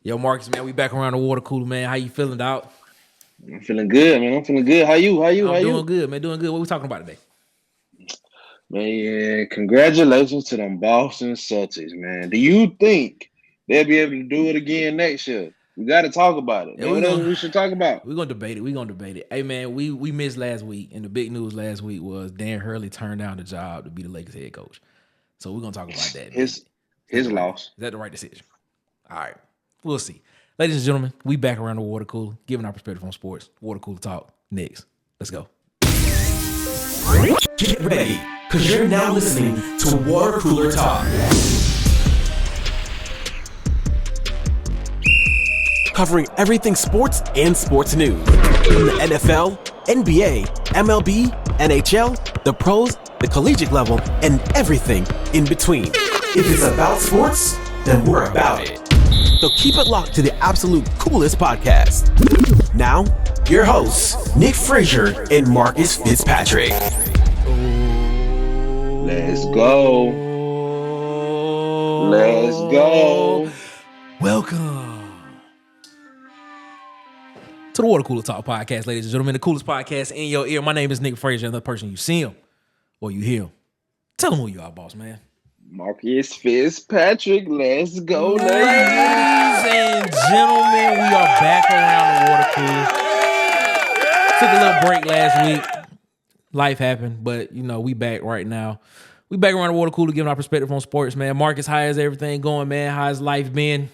Yo, Marcus, man, we back around the water cooler, man. How you feeling, dog? I'm feeling good, man. I'm feeling good. How you? I'm doing good, man. Doing good. What we talking about today? Man, congratulations to them Boston Celtics, man. Do you think they'll be able to do it again next year? We got to talk about it. Man, what else we should talk about? We're going to debate it. Hey, man, we missed last week, and the big news last week was Dan Hurley turned down the job to be the Lakers head coach. So we're going to talk about that. His loss. Is that the right decision? All right. We'll see. Ladies and gentlemen, we back around the water cooler, giving our perspective on sports. Water cooler talk next. Let's go. Get ready, because you're now listening to Water Cooler Talk. Covering everything sports and sports news. From the NFL, NBA, MLB, NHL, the pros, the collegiate level, and everything in between. If it's about sports, then we're about it. So keep it locked to the absolute coolest podcast. Now, your hosts, Nick Frazier and Marcus Fitzpatrick. Let's go. Let's go. Welcome to the Water Cooler Talk podcast, ladies and gentlemen. The coolest podcast in your ear. My name is Nick Frazier, and the person you see him or you hear him. Tell them who you are, boss man. Marcus Fitzpatrick. Let's go, ladies and gentlemen. We are back around the water cooler. Took a little break last week. Life happened, but we back right now. We back around the water cooler, giving our perspective on sports, man. Marcus, how is everything going, man? How's life been?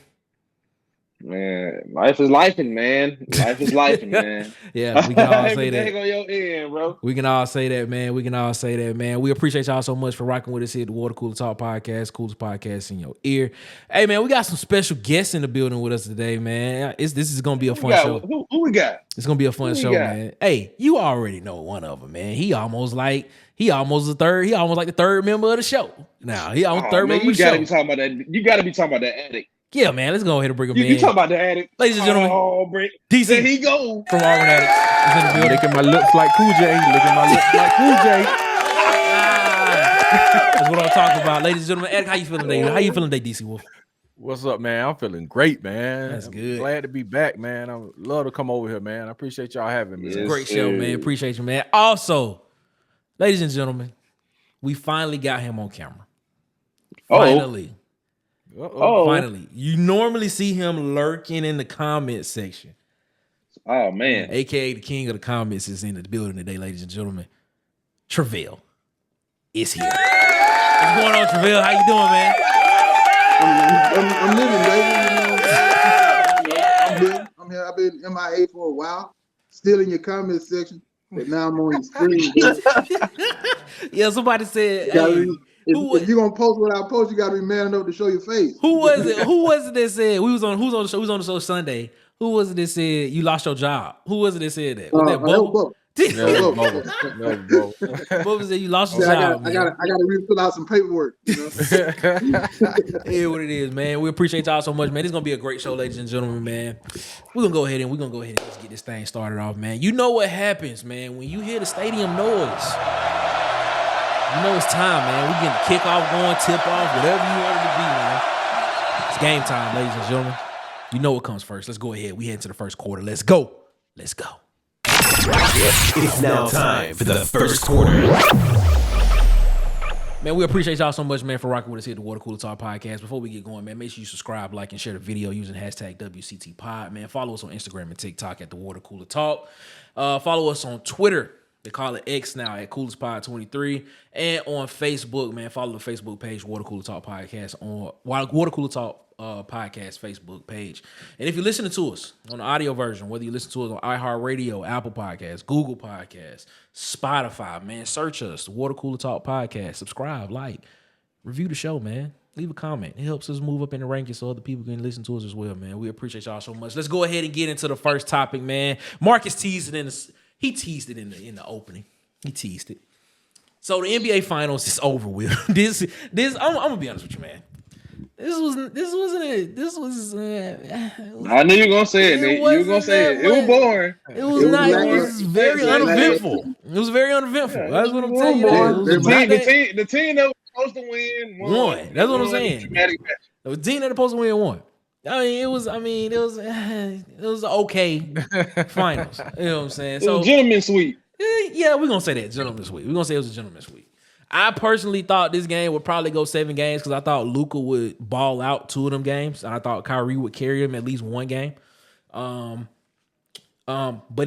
Man, life is lifing, man. Life is lifing, man. Yeah, we can all say that. On your end, bro. We can all say that, man. We appreciate y'all so much for rocking with us here at the Water Cooler Talk podcast, coolest podcast in your ear. Hey, man, we got some special guests in the building with us today, man. This is gonna be a fun show. Who we got? It's gonna be a fun show, man. Hey, you already know one of them, man. He almost like the third member of the show. Now he almost third member of the show. You gotta be talking about that addict. Yeah, man, let's go ahead and bring him in. You talking about the addict. Ladies and gentlemen, DC. There he go. From Auburn Addicts. Licking my lips like Cool J. That's what I'm talking about. Ladies and gentlemen, Addict, how you feeling today? How you feeling today, DC Wolf? What's up, man? I'm feeling great, man. That's good. Glad to be back, man. I love to come over here, man. I appreciate y'all having me. It's a great show, man. Appreciate you, man. Also, ladies and gentlemen, we finally got him on camera. Finally. Finally. You normally see him lurking in the comment section. Oh, man. AKA the king of the comments is in the building today, ladies and gentlemen. Travell is here. What's going on, Travell? How you doing, man? I'm living, baby. I'm good. I'm here. I've been MIA for a while. Still in your comment section, but now I'm on your screen. Yeah, somebody said, if you're gonna post what I post, you gotta be man enough to show your face. Who was it that said who's on the show Sunday? Who was it that said you lost your job? Who was it that said that? Was that Bubba? Bubba said you lost your job. I gotta fill out some paperwork. Yeah, what it is, man. We appreciate y'all so much, man. It's gonna be a great show, ladies and gentlemen, man. We're gonna go ahead and let's get this thing started off, man. You know what happens, man, when you hear the stadium noise. You know it's time, man. We getting kickoff going, tip off, whatever you want it to be, man. It's game time, ladies and gentlemen. You know what comes first. Let's go ahead. We head to the first quarter. Let's go. It's now time for the first quarter. Man, we appreciate y'all so much, man, for rocking with us here at the Water Cooler Talk podcast. Before we get going, man, make sure you subscribe, like, and share the video using hashtag WCTPod, man. Follow us on Instagram and TikTok at the Water Cooler Talk. Follow us on Twitter. They call it X now at CoolersPod23. And on Facebook, man, follow the Facebook page, Water Cooler Talk Podcast, on Water Cooler Talk Podcast Facebook page. And if you're listening to us on the audio version, whether you listen to us on iHeartRadio, Apple Podcasts, Google Podcasts, Spotify, man, search us, the Water Cooler Talk Podcast. Subscribe, like, review the show, man. Leave a comment. It helps us move up in the rankings so other people can listen to us as well, man. We appreciate y'all so much. Let's go ahead and get into the first topic, man. Marcus teased it in the opening. He teased it. So the NBA Finals is over with. I'm gonna be honest with you, man. This was. I knew you were gonna say it. Nate. You were gonna say it. It was boring. It was very uneventful. It was very uneventful. That's what I'm telling you. The team that was supposed to win won. That's what I'm saying. The team that was supposed to win won. it was okay finals. You know what I'm saying? It was a gentleman's sweep. Yeah, we're gonna say that gentleman's sweep. We're gonna say it was a gentleman's sweep. I personally thought this game would probably go 7 games because I thought Luka would ball out 2 of them games, and I thought Kyrie would carry him at least 1 game. But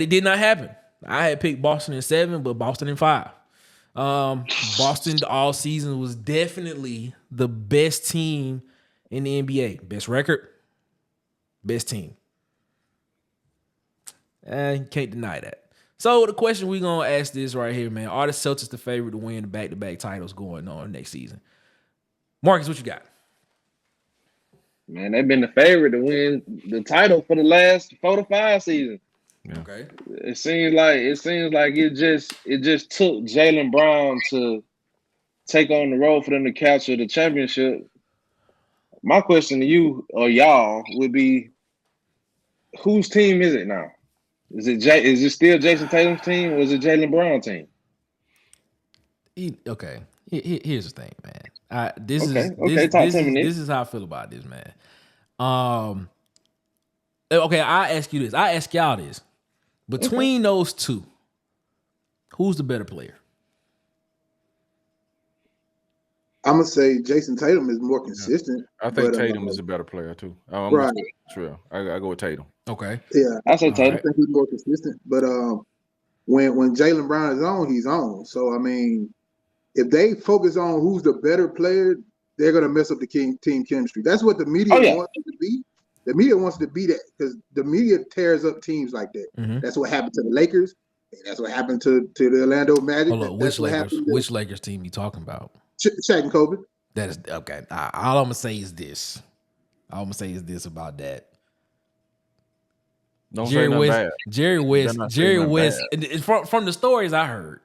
it did not happen. I had picked Boston in 7, but Boston in 5. Boston all season was definitely the best team in the NBA. Best record, best team. You can't deny that. So the question we're going to ask this right here, man. Are the Celtics the favorite to win the back-to-back titles going on next season? Marcus, what you got? Man, they've been the favorite to win the title for the last 4 to 5 seasons. Yeah. Okay. It seems like it just took Jaylen Brown to take on the role for them to capture the championship. My question to you or y'all would be, whose team is it now? Is it still Jason Tatum's team or is it Jaylen Brown's team? Okay. Here's the thing, man. This is how I feel about this, man. Okay, I ask you this. I ask y'all this. Between those two, who's the better player? I'm gonna say Jason Tatum is more consistent. I think Tatum is a better player too. Right. Sure. I go with Tatum. Okay. Yeah. I say Tatum. I think he's more consistent. But when Jaylen Brown is on, he's on. So I mean, if they focus on who's the better player, they're gonna mess up the team chemistry. That's what the media wants it to be. The media wants to be that because the media tears up teams like that. Mm-hmm. That's what happened to the Lakers. And that's what happened to the Orlando Magic. Hold on, which Lakers team you talking about? Shaq and Kobe. That is okay. All I'm gonna say is this. About that. Jerry West. From the stories I heard,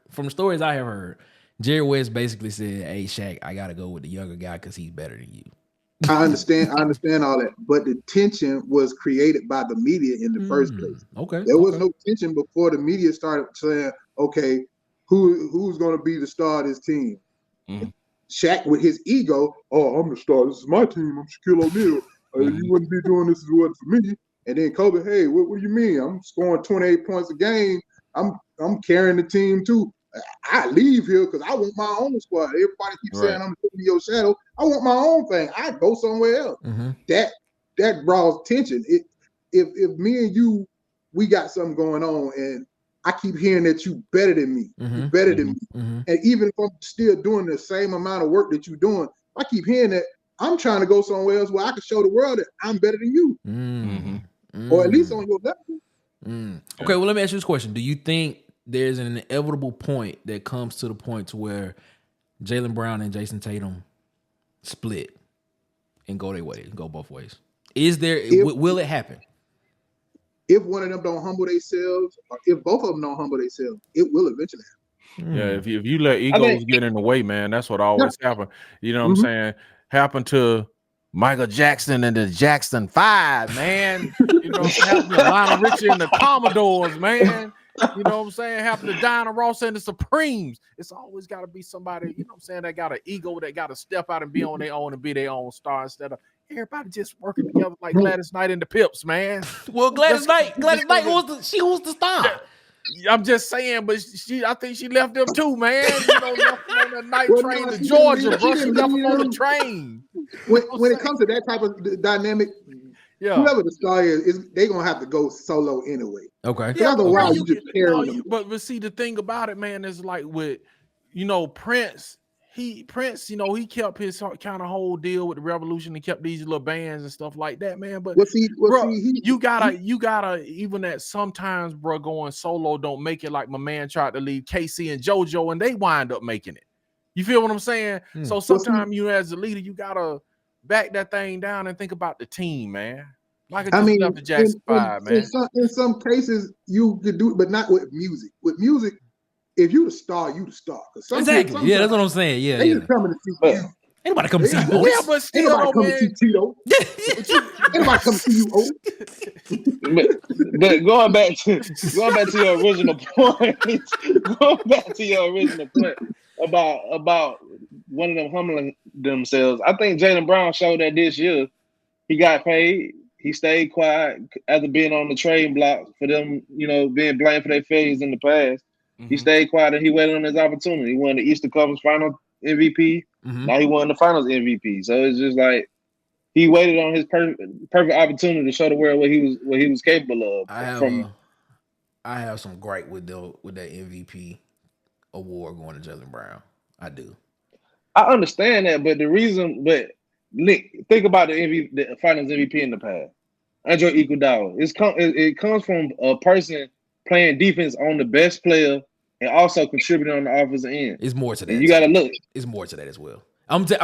Jerry West basically said, "Hey Shaq, I gotta go with the younger guy because he's better than you." I understand all that, but the tension was created by the media in the first place. Okay, there was no tension before the media started saying, "Okay, who's going to be the star of this team?" Mm-hmm. Shaq with his ego, "Oh, I'm the star. This is my team. I'm Shaquille O'Neal. You wouldn't be doing this as well for me." And then Kobe, "Hey, what do you mean? I'm scoring 28 points a game. I'm carrying the team too. I leave here because I want my own squad. Everybody keeps saying I'm in your shadow. I want my own thing. I go somewhere else." Mm-hmm. That draws tension. If me and you, we got something going on, and I keep hearing that you better than me, you better than me, and even if I'm still doing the same amount of work that you're doing, I keep hearing that I'm trying to go somewhere else where I can show the world that I'm better than you, or at least on your level. Okay, well, let me ask you this question: do you think there's an inevitable point that comes to the point to where Jaylen Brown and Jason Tatum split and go their way, go both ways? Is there? Will it happen? If one of them don't humble themselves, or if both of them don't humble themselves, it will eventually happen. Yeah, if you let egos get in the way, man, that's what always happen. You know what I'm saying? Happened to Michael Jackson and the Jackson 5, man. You know, happened to Lionel Richie and the Commodores, man. You know what I'm saying? Happened to Diana Ross and the Supremes. It's always got to be somebody, you know what I'm saying, that got an ego, that got to step out and be on their own and be their own star instead of everybody just working together like Gladys Knight and the Pips, man. Well, Gladys Knight was the star. I'm just saying, but I think she left them too, man. You know, left them on the night train to Georgia, bro. She left them on the train. When it comes to that type of dynamic, whoever the star is they gonna have to go solo anyway. Okay. Yeah, otherwise you just carry them. But see, the thing about it, man, is like with Prince. He kept his kind of whole deal with the Revolution and kept these little bands and stuff like that, man. But you gotta even that sometimes, bro, going solo don't make it. Like my man tried to leave KC and JoJo, and they wind up making it. You feel what I'm saying? So sometimes you as a leader, you gotta back that thing down and think about the team, man. Like left the Jackson 5, man. In some cases, you could do it, but not with music. With music, if you the star, you the star. Exactly. Yeah, that's what I'm saying. Yeah, they just coming to see you. Ain't nobody come to see you. Yeah, but still, ain't nobody come to see Tito. Ain't nobody come to see you, Otis. But going back to your original point, about one of them humbling themselves. I think Jaylen Brown showed that this year. He got paid. He stayed quiet after being on the trading block for them, being blamed for their failures in the past. Mm-hmm. He stayed quiet and he waited on his opportunity. He won the Eastern Conference Final MVP. Mm-hmm. Now he won the Finals MVP. So it's just like he waited on his perfect opportunity to show the world what he was capable of. I have some gripe with that MVP award going to Jaylen Brown. I do. I understand that, but think about the Finals MVP in the past. Andre Iguodala. It comes from a person playing defense on the best player and also contributing on the offensive end. It's more to that. And you got to look. It's more to that as well. I'm go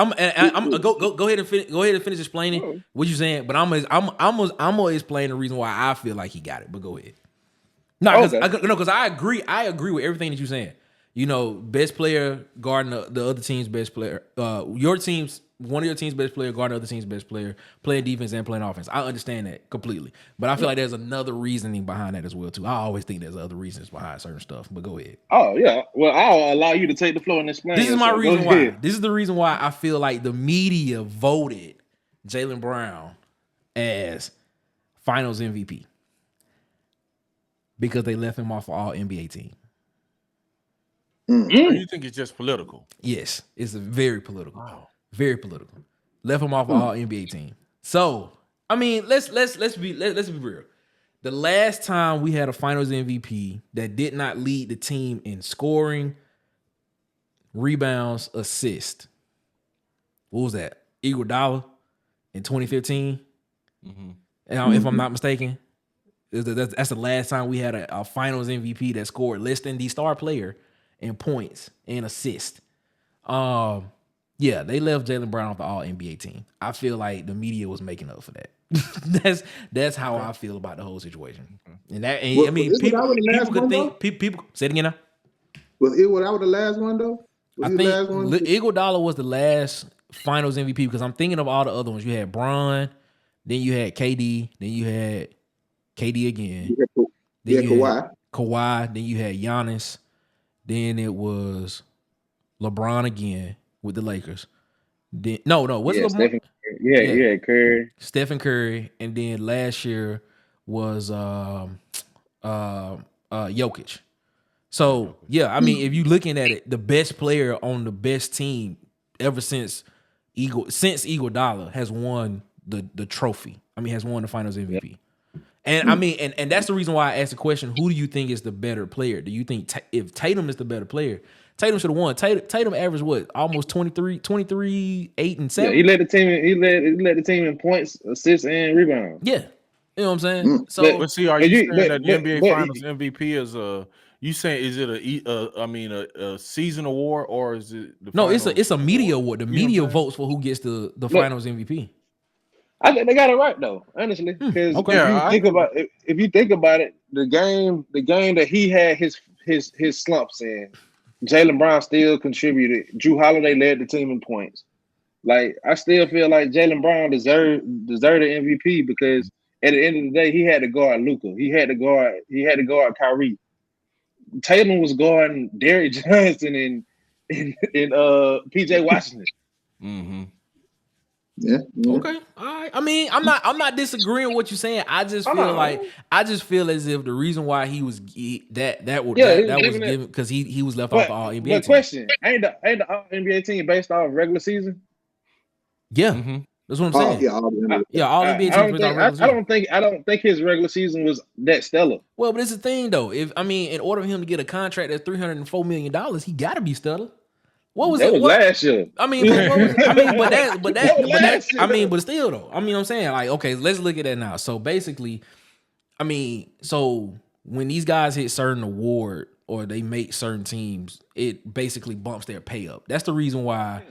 ahead and finish explaining what you're saying, but I'm gonna explain the reason why I feel like he got it. But go ahead. No, because I agree. I agree with everything that you're saying. Best player guarding the other team's best player. One of your team's best player guarding the other team's best player, playing defense and playing offense. I understand that completely, but I feel like there's another reasoning behind that as well too. I always think there's other reasons behind certain stuff. But go ahead. Oh yeah, well I'll allow you to take the floor and explain. This is my reason why. This is the reason why I feel like the media voted Jaylen Brown as Finals MVP because they left him off of all NBA team. Mm-hmm. So you think it's just political? Yes, it's very political. Wow. Very political. Left him off of all NBA team. So, I mean, let's be real. The last time we had a Finals MVP that did not lead the team in scoring, rebounds, assist. What was that? Iguodala in 2015. Mm-hmm. If I'm not mistaken, that's the last time we had a Finals MVP that scored less than the star player in points and assist. Yeah, they left Jaylen Brown off the All NBA team. I feel like the media was making up for that. That's how I feel about the whole situation. And people could think people say it again now. Was Iguodala the last one though? I think Iguodala was the last Finals MVP because I'm thinking of all the other ones. You had Bron, then you had KD, then you had KD again. Then you had Kawhi, then you had Giannis, then it was LeBron again with the Lakers. Then what's LeBron? Curry. Stephen Curry, and then last year was Jokic. So yeah, I mean, if you looking at it, the best player on the best team ever since Iguodala has won the trophy. I mean, has won the Finals MVP. And I mean, and that's the reason why I asked the question: who do you think is the better player? Do you think if Tatum is the better player? Tatum should have won. Tatum averaged what? Almost 23, 8, and 7. Yeah, he led the team. He led the team in points, assists, and rebounds. Yeah, you know what I'm saying. So, but see, are you saying that the NBA Finals MVP is a? You saying is it a season award or is it? It's a media award. The media votes for who gets the Finals MVP. I think they got it right though, honestly. Because if you think about it, the game that he had his slumps in. Jaylen Brown still contributed. Drew Holiday led the team in points. Like, I still feel like Jaylen Brown deserved the MVP because at the end of the day, he had to guard Luka. He had to guard Kyrie. Tatum was guarding Derrick Johnson and PJ Washington. Mm-hmm. Yeah. Okay. All right. I mean, I'm not disagreeing with what you're saying. I just feel as if the reason why he was that was given because he was left off the All NBA team. But question: Ain't the All NBA team based off regular season? Yeah, that's what I'm saying. All NBA team based off regular season. I don't think his regular season was that stellar. Well, but it's the thing though. In order for him to get a contract that's $304 million, he got to be stellar. What was it? Last year. But still though. I mean, I'm saying like, okay, let's look at that now. So basically, when these guys hit certain award or they make certain teams, it basically bumps their pay up. That's the reason why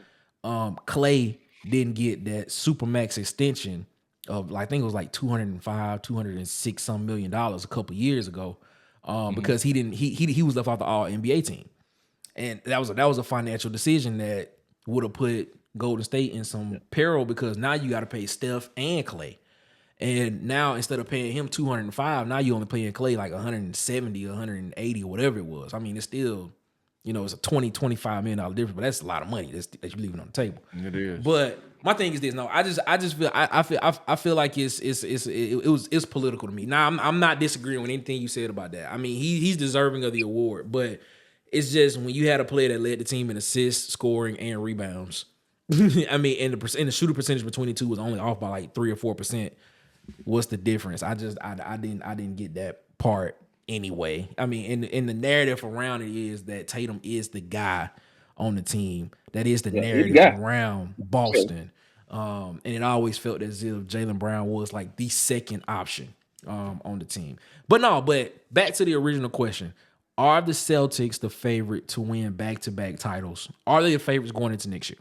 Clay didn't get that Supermax extension of I think it was like $206 some million a couple years ago, because he was left off the All NBA team. And that was a financial decision that would have put Golden State in some peril because now you got to pay Steph and Clay. And now instead of paying him $205, now you only paying Clay like $170, $180 or whatever it was. I mean, it's still, it's a $25 million difference, but that's a lot of money that you're leaving on the table. It is. But My thing is this. No, I just feel like it's political to me. Now I'm not disagreeing with anything you said about that. I mean, he's deserving of the award, but it's just when you had a player that led the team in assists, scoring, and rebounds. I mean, and the shooting percentage between the two was only off by like 3 or 4%. What's the difference? I didn't get that part anyway. I mean, and the narrative around it is that Tatum is the guy on the team. That is the narrative around Boston. And it always felt as if Jaylen Brown was like the second option on the team. But back to the original question. Are the Celtics the favorite to win back-to-back titles? Are they the favorites going into next year?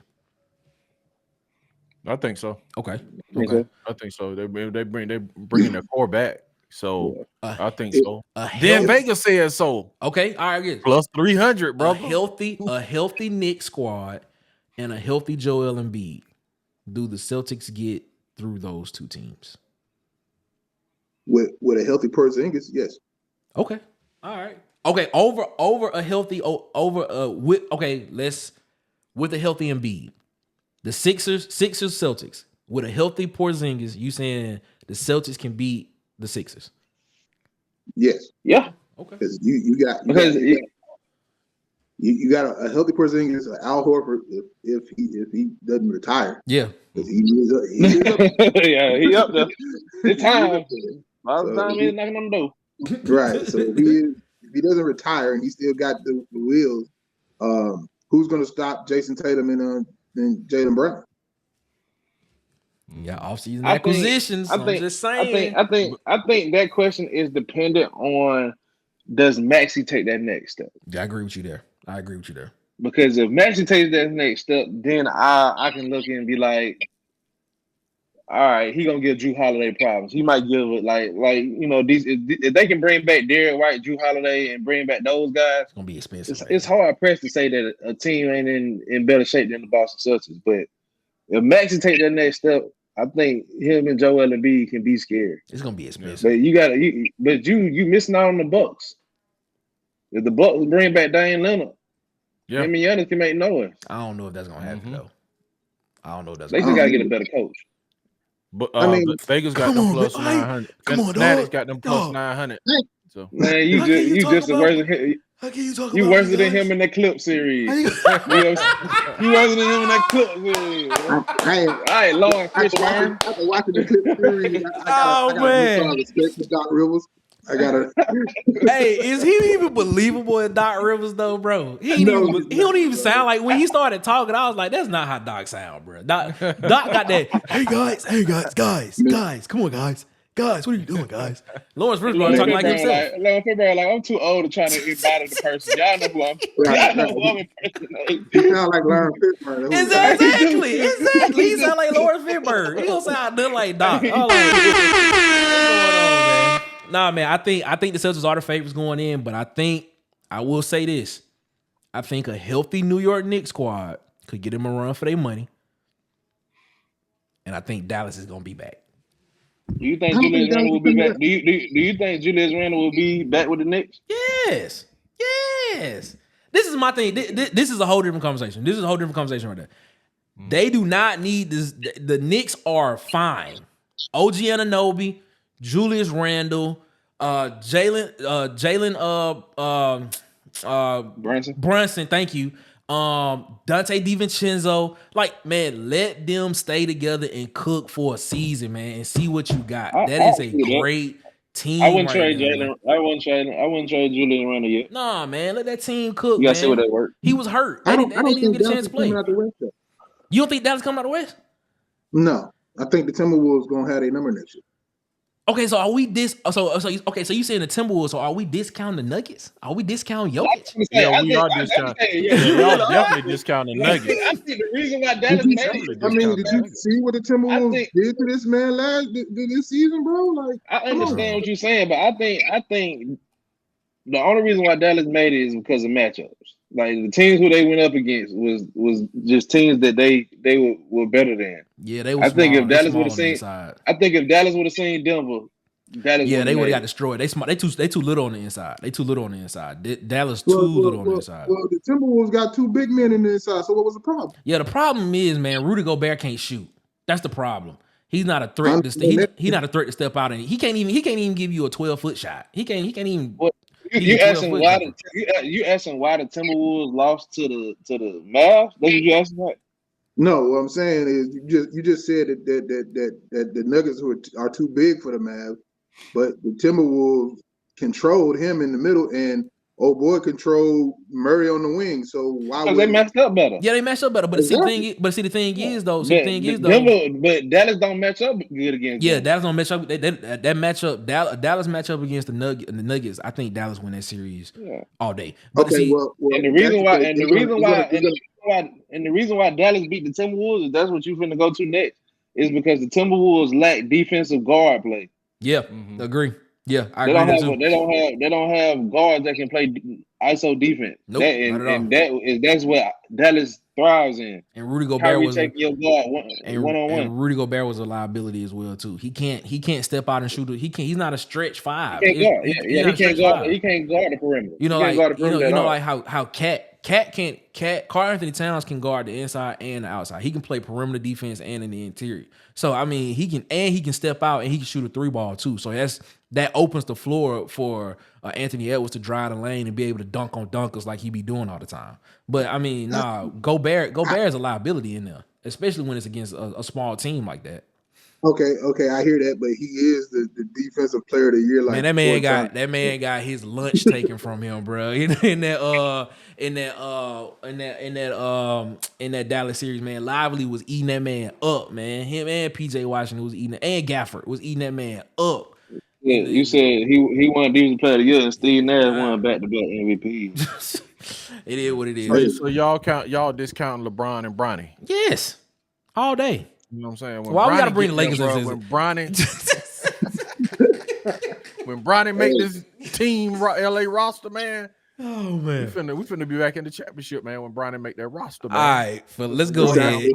I think so. Okay. I think so. They're bringing their core back. So I think so. Dan Vegas says so. Okay, all right, good. Plus 300, bro. A healthy Knicks squad and a healthy Joel Embiid. Do the Celtics get through those two teams? With a healthy Porzingis, yes. Okay. All right. Okay, over a healthy with a healthy Embiid. The Sixers Celtics with a healthy Porzingis, you saying the Celtics can beat the Sixers? Yes. Yeah. Okay. Because you got a healthy Porzingis, Al Horford, if he doesn't retire. Yeah. Because he is up there. Yeah, he up there. It's time. All the time he's knocking on the door. Right. So if he doesn't retire and he still got the wheels, who's going to stop Jason Tatum and Jaylen Brown? Yeah, offseason acquisitions. I'm just saying. I think that question is dependent on, does Maxey take that next step? Yeah, I agree with you there. Because if Maxey takes that next step, then I can look and be like, all right, he gonna give Drew Holiday problems. He might give it like these if they can bring back Derrick White, Drew Holiday, and bring back those guys. It's gonna be expensive. It's hard pressed to say that a team ain't in better shape than the Boston Celtics. But if Maxey take that next step, I think him and Joel Embiid can be scared. It's gonna be expensive. But you missing out on the Bucks. If the Bucks bring back Dame Leonard, him and Giannis can make noise. I don't know if that's gonna happen though. I don't know if that's. They just gotta get a better coach. But Vegas got them plus 900. Fanatics got them plus 900. So man, you just worse than him. How can you talk you about worse than him in that clip series. You worse than him in that clip series. All right, Lord, Fishburne. After watching the clip series, I got respect for Doc Rivers. Hey, is he even believable in Doc Rivers though, bro? He don't even sound like when he started talking. I was like, that's not how Doc sound, bro. Doc got that. Hey guys, come on, guys, what are you doing, guys? Lawrence Fishburne talking like himself. Lawrence Fishburne, like I'm too old to try to embody the person. Y'all know who I'm. Impersonating. He sound like Lawrence Fishburne. Exactly. He sound like Lawrence Fishburne. He don't sound nothing like Doc. What's going on, man? Nah, man, I think the Celtics are the favorites going in, but I will say this. I think a healthy New York Knicks squad could get them a run for their money. And I think Dallas is going to be back. Do you think Julius Randle will be back? Do you think Julius Randle will be back with the Knicks? Yes. This is my thing. This is a whole different conversation. Right there. They do not need this. The Knicks are fine. OG Anunoby, Julius Randle, Jalen Brunson, thank you. Dante DiVincenzo, like, man, let them stay together and cook for a season, man, and see what you got. That is a great team. I wouldn't trade Jalen. I wouldn't trade Julius Randle yet. Nah, man, let that team cook. You gotta see what that work. He was hurt. They didn't even get a chance to play. You don't think Dallas coming out the West? No, I think the Timberwolves gonna have their number next year. Okay, so are we so you saying the Timberwolves? So are we discounting the Nuggets? Are we discounting Jokic? Yeah, we are discounting. Y'all definitely discounting the Nuggets. I think the reason why Dallas made it. I mean, did you see what the Timberwolves did to this man this season, bro? Like, I understand what you're saying, but I think the only reason why Dallas made it is because of matchups. Like the teams who they went up against was just teams that they were better than. Yeah, they were. I think if Dallas would have seen Denver, Dallas. Yeah, they would have got destroyed. They too little on the inside. They too little on the inside. Dallas little on the inside. Well, the Timberwolves got 2 big men in the inside. So what was the problem? Yeah, the problem is, man, Rudy Gobert can't shoot. That's the problem. He's not a threat. He's not a threat to step out, and he can't even give you a 12-foot shot. He can't even. What, you asking why the Timberwolves lost to the Mavs? That's what you asking that? No, what I'm saying is you just said that the Nuggets are too big for the Mavs, but the Timberwolves controlled him in the middle, and old boy controlled Murray on the wing. So why? Because they matched up better. Yeah, they matched up better. But exactly. the thing is, though. But Dallas don't match up good against. Yeah, Dallas don't match up. That matchup, Dallas match up against the Nuggets. I think Dallas win that series all day. But and the reason why Dallas beat the Timberwolves, if that's what you finna go to next, is because the Timberwolves lack defensive guard play. Yeah, agree. Yeah, They don't have guards that can play ISO defense. Nope, That's what Dallas thrives in. And Rudy Gobert was taking your guard one-on-one. And Rudy Gobert was a liability as well too. He can't step out and shoot. He's not a stretch 5. He can't guard the perimeter. Like how Karl Anthony Towns can guard the inside and the outside. He can play perimeter defense and in the interior. So I mean, he can step out and he can shoot a 3-ball too. So that opens the floor for Anthony Edwards to drive the lane and be able to dunk on dunkers like he be doing all the time. But I mean, Gobert is a liability in there, especially when it's against a small team like that. Okay, I hear that, but he is the defensive player of the year. Like, man, that man got his lunch taken from him, bro. In that Dallas series, man, Lively was eating that man up, man. Him and PJ Washington was eating, and Gafford was eating that man up. Yeah, you said he won defensive player of the year, and Steve Nash won back-to-back MVP. It is what it is. So y'all discounting LeBron and Bronny? Yes, all day. You know what I'm saying? Why we gotta bring the Lakers into this? When Bronny make this team LA roster, man. Oh man, we finna be back in the championship, man. When Bronny make that roster, man. All right, let's go ahead.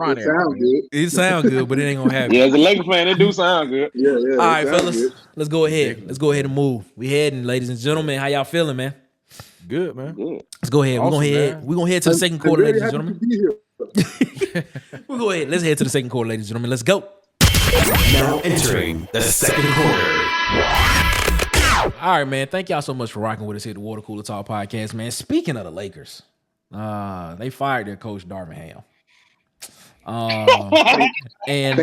It sounds good, but it ain't gonna happen. Yeah, as a Lakers fan, it do sound good. Yeah. All right, fellas, let's go ahead. Let's go ahead and move. We heading, ladies and gentlemen. How y'all feeling, man? Good, man. Good. Let's go ahead. Awesome, We're gonna head to the second quarter, ladies and gentlemen. We'll go ahead. Let's head to the second quarter, ladies and gentlemen. Let's go. Now entering the second quarter. All right, man. Thank y'all so much for rocking with us here at the Water Cooler Talk podcast, man. Speaking of the Lakers, they fired their coach Darvin Ham. Did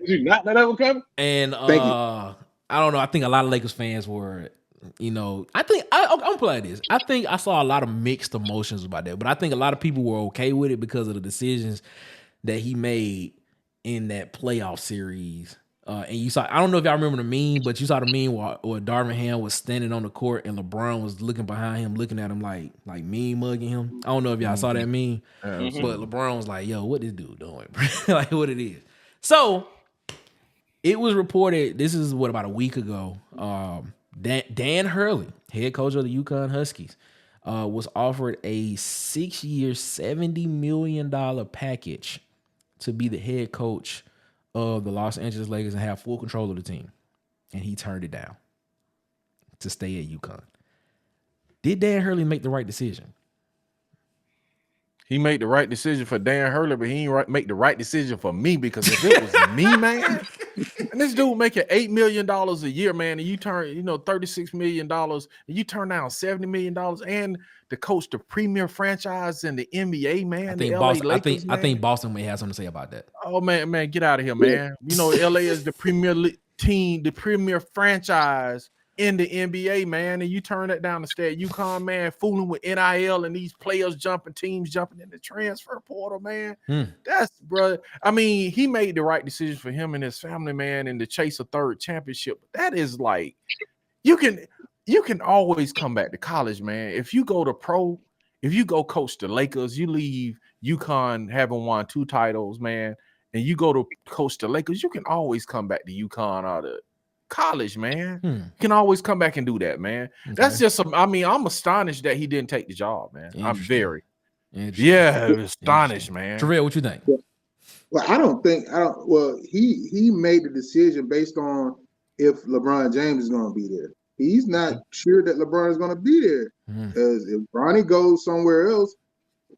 you not know that was coming? And I don't know. I think a lot of Lakers fans were. I'm gonna play like this. I think I saw a lot of mixed emotions about that, but I think a lot of people were okay with it because of the decisions that he made in that playoff series. And you saw, I don't know if y'all remember the meme, but you saw the meme where Darvin Ham was standing on the court and LeBron was looking behind him, looking at him like mean mugging him. I don't know if y'all saw that meme, but LeBron was like, "Yo, what this dude doing?" Like what it is. So it was reported. This is about a week ago. Dan Hurley, head coach of the UConn Huskies, was offered a 6-year, $70 million package to be the head coach of the Los Angeles Lakers and have full control of the team. And he turned it down to stay at UConn. Did Dan Hurley make the right decision? He made the right decision for Dan Hurley, but he ain't make the right decision for me, because if it was me, man, and this dude making $8 million a year, man, and you turn, $36 million, and you turn down $70 million, and to coach the premier franchise in the NBA, man. I think Boston may have something to say about that. Oh man, get out of here, man. LA is the premier team, the premier franchise in the NBA, man, and you turn that down to stay at UConn, man, fooling with NIL and these players teams jumping in the transfer portal, man. That's, bro. I mean, he made the right decision for him and his family, man, and to chase a third championship. That is like, you can always come back to college, man. If you go to pro, if you go coach the Lakers, you leave UConn having won 2 titles, man, and you go to coach the Lakers, you can always come back to UConn or the college, man. You can always come back and do that, man. Okay. That's just I'm astonished that he didn't take the job, man. I'm very astonished, man. Travell, what you think? Well, he made the decision based on if LeBron James is going to be there. He's not sure that LeBron is going to be there because if Bronny goes somewhere else,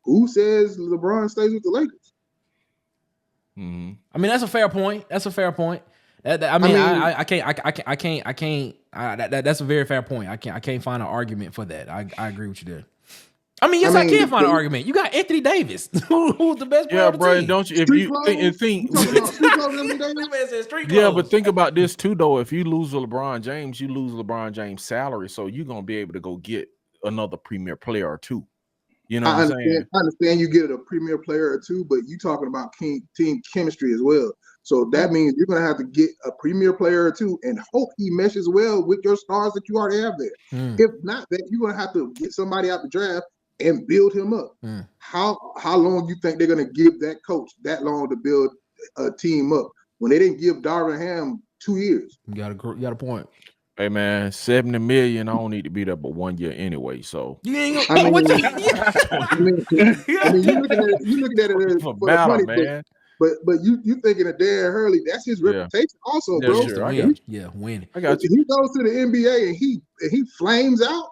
who says LeBron stays with the Lakers? I mean, that's a fair point. That's a fair point. That's a very fair point. I can't find an argument for that. I agree with you there. I can find an argument. You got Anthony Davis, who's the best player on the team. Don't you? If you think, but think about this too, though. If you lose LeBron James, you lose LeBron James' salary, so you're gonna be able to go get another premier player or two. You know what I'm saying? I understand you get a premier player or two, but you talking about team chemistry as well. So that means you're gonna have to get a premier player or two and hope he meshes well with your stars that you already have there. If not, that you're gonna have to get somebody out the draft and build him up. How long you think they're gonna give that coach that long to build a team up when they didn't give Darvin Ham 2 years? You got a point. Hey man, $70 million. I don't need to be there but 1 year anyway. So you ain't gonna. you looking at it for battle, money, man. But you thinking of Dan Hurley? That's his reputation, also, bro. Sure, winning. I got you. He goes to the NBA and he flames out.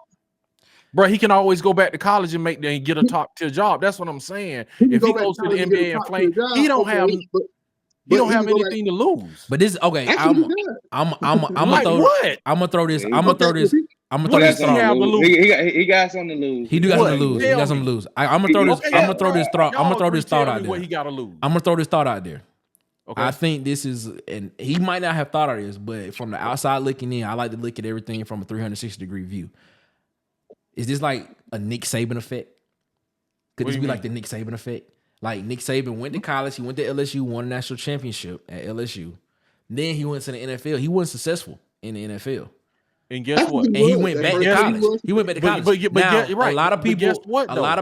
Bro, he can always go back to college and get a top tier job. That's what I'm saying. If he goes to the NBA and flame, he don't have anything to lose. But this okay. I'm gonna throw this. He got something to lose. He got something to lose. He got something to lose. I'm gonna throw this thought out there. What he got to lose. I'm gonna throw this thought out there. Okay. I think this is, and he might not have thought of this, but from the outside looking in, I like to look at everything from a 360-degree view. Is this like a Nick Saban effect? Could this be like the Nick Saban effect? Like Nick Saban went to college, he went to LSU, won a national championship at LSU. Then he went to the NFL. He wasn't successful in the NFL. And guess what? And he went back to college. He went back to college. Now, right. A lot of people, guess what, a lot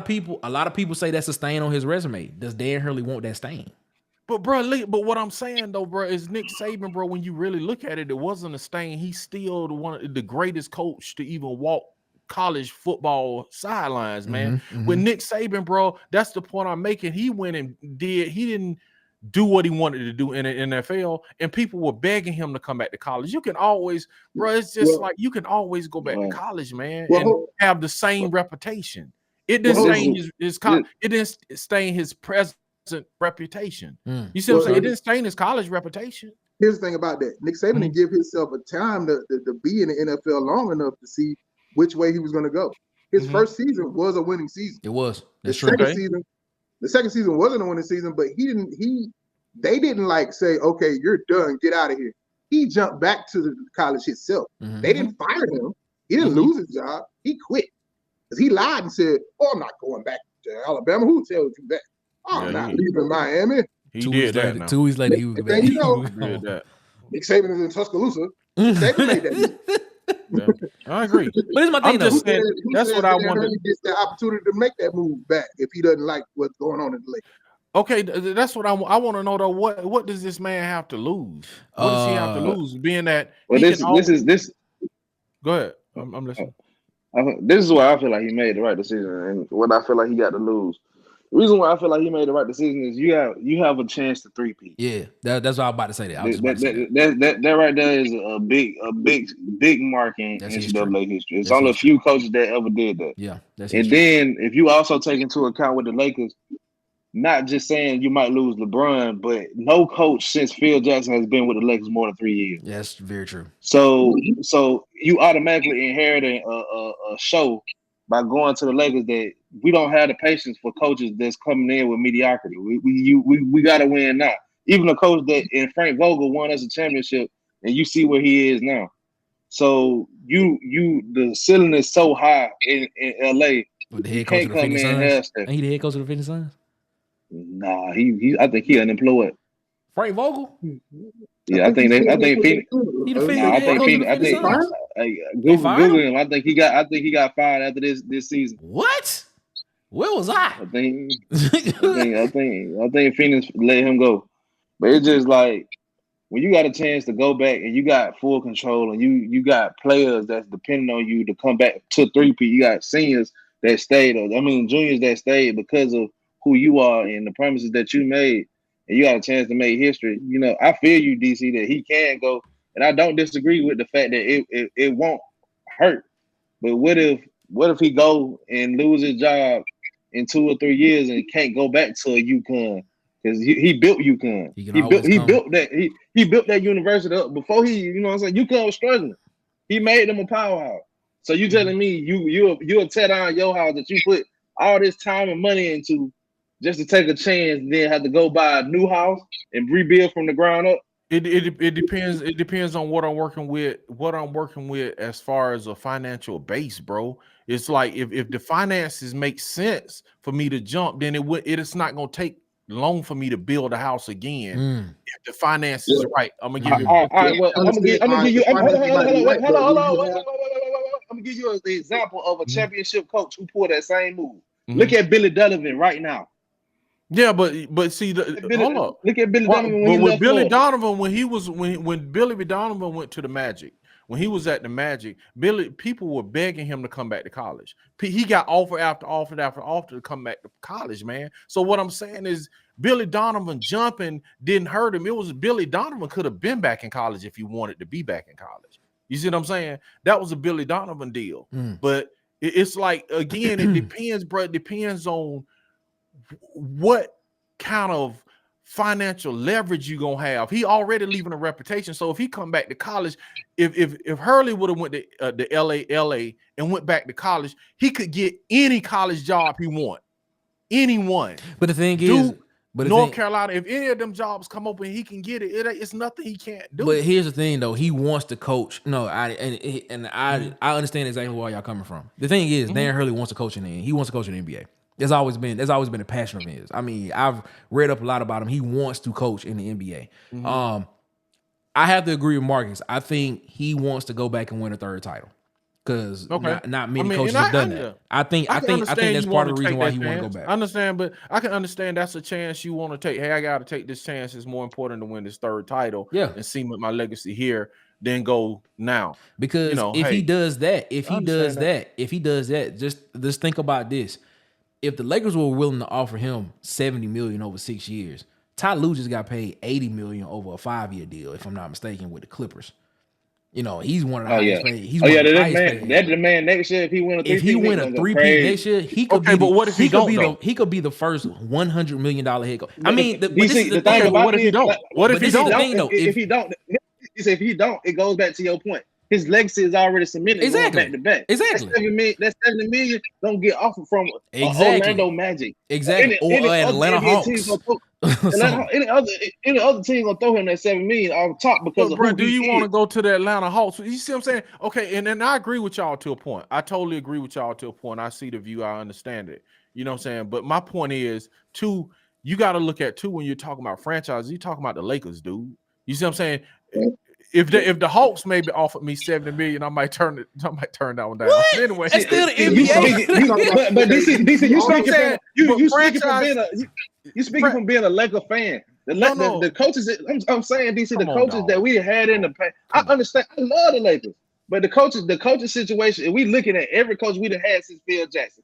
of people say that's a stain on his resume. Does Dan Hurley want that stain? But what I'm saying though, bro, is Nick Saban, bro. When you really look at it, it wasn't a stain. He's still the greatest coach to even walk college football sidelines, man. With Nick Saban, bro, that's the point I'm making. He went and he didn't do what he wanted to do in the NFL, and people were begging him to come back to college. You can always, bro, it's just like you can always go back to college, man, and have the same reputation. It didn't stain his present reputation. You see what I'm saying? It didn't stain his college reputation. Here's the thing about that. Nick Saban didn't give himself a time to be in the NFL long enough to see which way he was going to go. His first season was a winning season. It was. That's true. The second season wasn't a winning season, but they didn't like say, okay, you're done, get out of here. He jumped back to the college himself. They didn't fire him. He didn't lose his job. He quit. Because he lied and said, oh, I'm not going back to Alabama. Who tells you that? I'm not leaving Miami. He did that. 2 weeks later, he was back. You know, Nick Saban is in Tuscaloosa. Saban made that. Yeah, I agree. But it's my thing. That's what I wanted. He gets the opportunity to make that move back if he doesn't like what's going on in the league. Okay, that's what I want to know though. What does this man have to lose? What does he have to lose? Being that this. Go ahead. I'm listening. This is why I feel like he made the right decision, and what I feel like he got to lose. The reason why I feel like he made the right decision is you have a chance to three-peat. Yeah, that's what I was about to say. That right there is a big mark in NCAA history. It's only a few coaches that ever did that. Yeah, and then if you also take into account with the Lakers, not just saying you might lose LeBron, but no coach since Phil Jackson has been with the Lakers more than 3 years. That's very true. So you automatically inheriting a show by going to the Lakers that we don't have the patience for coaches that's coming in with mediocrity. We got to win now. Even a coach that in Frank Vogel won us a championship, and you see where he is now. So the ceiling is so high in LA. With the head coach of the Phoenix Suns. Ain't he the head coach of the Phoenix Suns? Nah, I think he unemployed. Frank Vogel? Yeah, I think Phoenix. Google him. I think he got fired after this season. What? Where was I? I think Phoenix let him go. But it's just like when you got a chance to go back and you got full control and you got players that's depending on you to come back to three-peat. You got seniors that stayed, juniors that stayed because of who you are and the promises that you made. And you got a chance to make history. You know, I feel you, DC, that he can go and I don't disagree with the fact that it won't hurt. But what if he go and lose his job in 2 or 3 years and can't go back to a UConn? Because he built UConn. He built that university up before he, you know what I'm saying? UConn was struggling. He made them a powerhouse. So you telling me you'll tear down your house that you put all this time and money into just to take a chance and then have to go buy a new house and rebuild from the ground up? It depends. It depends on what I'm working with. What I'm working with as far as a financial base, bro. It's like if the finances make sense for me to jump, then it's not gonna take long for me to build a house again. If the finances are right, I'm gonna give you. All right. Well, I'm gonna give you. Hold on. I'm gonna give you an example of a championship coach who pulled that same move. Look at Billy Donovan right now. Yeah, but see, hold up. Look at Billy Donovan when Billy Donovan when Billy Donovan went to the Magic, when he was at the Magic, people were begging him to come back to college. He got offer after offer to come back to college, man. So what I'm saying is Billy Donovan jumping didn't hurt him. It was Billy Donovan could have been back in college if he wanted to be back in college. You see what I'm saying? That was a Billy Donovan deal. But it's like, again, it depends, bro. It depends on what kind of financial leverage you gonna have. He already leaving a reputation. So if he come back to college, if Hurley would have went to LA and went back to college, he could get any college job he want. Anyone. But the thing is, North Carolina, if any of them jobs come open, he can get it. It's nothing he can't do. But here's the thing, though. He wants to coach. No, I understand exactly where y'all coming from. The thing is, Dan Hurley wants to coach in the He wants to coach in the NBA. That's always been a passion of his. I mean, I've read up a lot about him. He wants to coach in the NBA. I have to agree with Marcus. I think he wants to go back and win a third title because not many coaches have done that. I think that's part of the reason why he want to go back. I understand, but I can understand that's a chance you want to take. Hey, I got to take this chance. It's more important to win this third title. And cement my legacy here than go now. Because if he does that, just think about this. If the Lakers were willing to offer him $70 million over 6 years, Ty Lue just got paid $80 million over a 5-year deal, if I'm not mistaken, with the Clippers. He's one of the highest paid. He's that's the man next year. If he win a three-peat next year, he could be. But what if he don't? He could be the first $100 million head coach. I mean, what if he don't? What if he don't? If he don't, it goes back to your point. His legacy is already cemented. Exactly. Back to back. Exactly. That $70 million don't get offered from Orlando Magic. Exactly. Or Atlanta Hawks. Any other team gonna throw him that $7 million off top because of who do you want to go to the Atlanta Hawks? You see what I'm saying? Okay, and I agree with y'all to a point. I totally agree with y'all to a point. I see the view. I understand it. You know what I'm saying? But my point is, too, you got to look at, too, when you're talking about franchises, you're talking about the Lakers, dude. You see what I'm saying? If the Hawks maybe offered me $70 million, I might turn that one down. What? Anyway, it's still the NBA. But DC, you speaking from being a Laker fan. The coaches, I'm saying, DC, the coaches that we had in the past. I understand. I love the Lakers, but the coaching situation. And we looking at every coach we've had since Phil Jackson.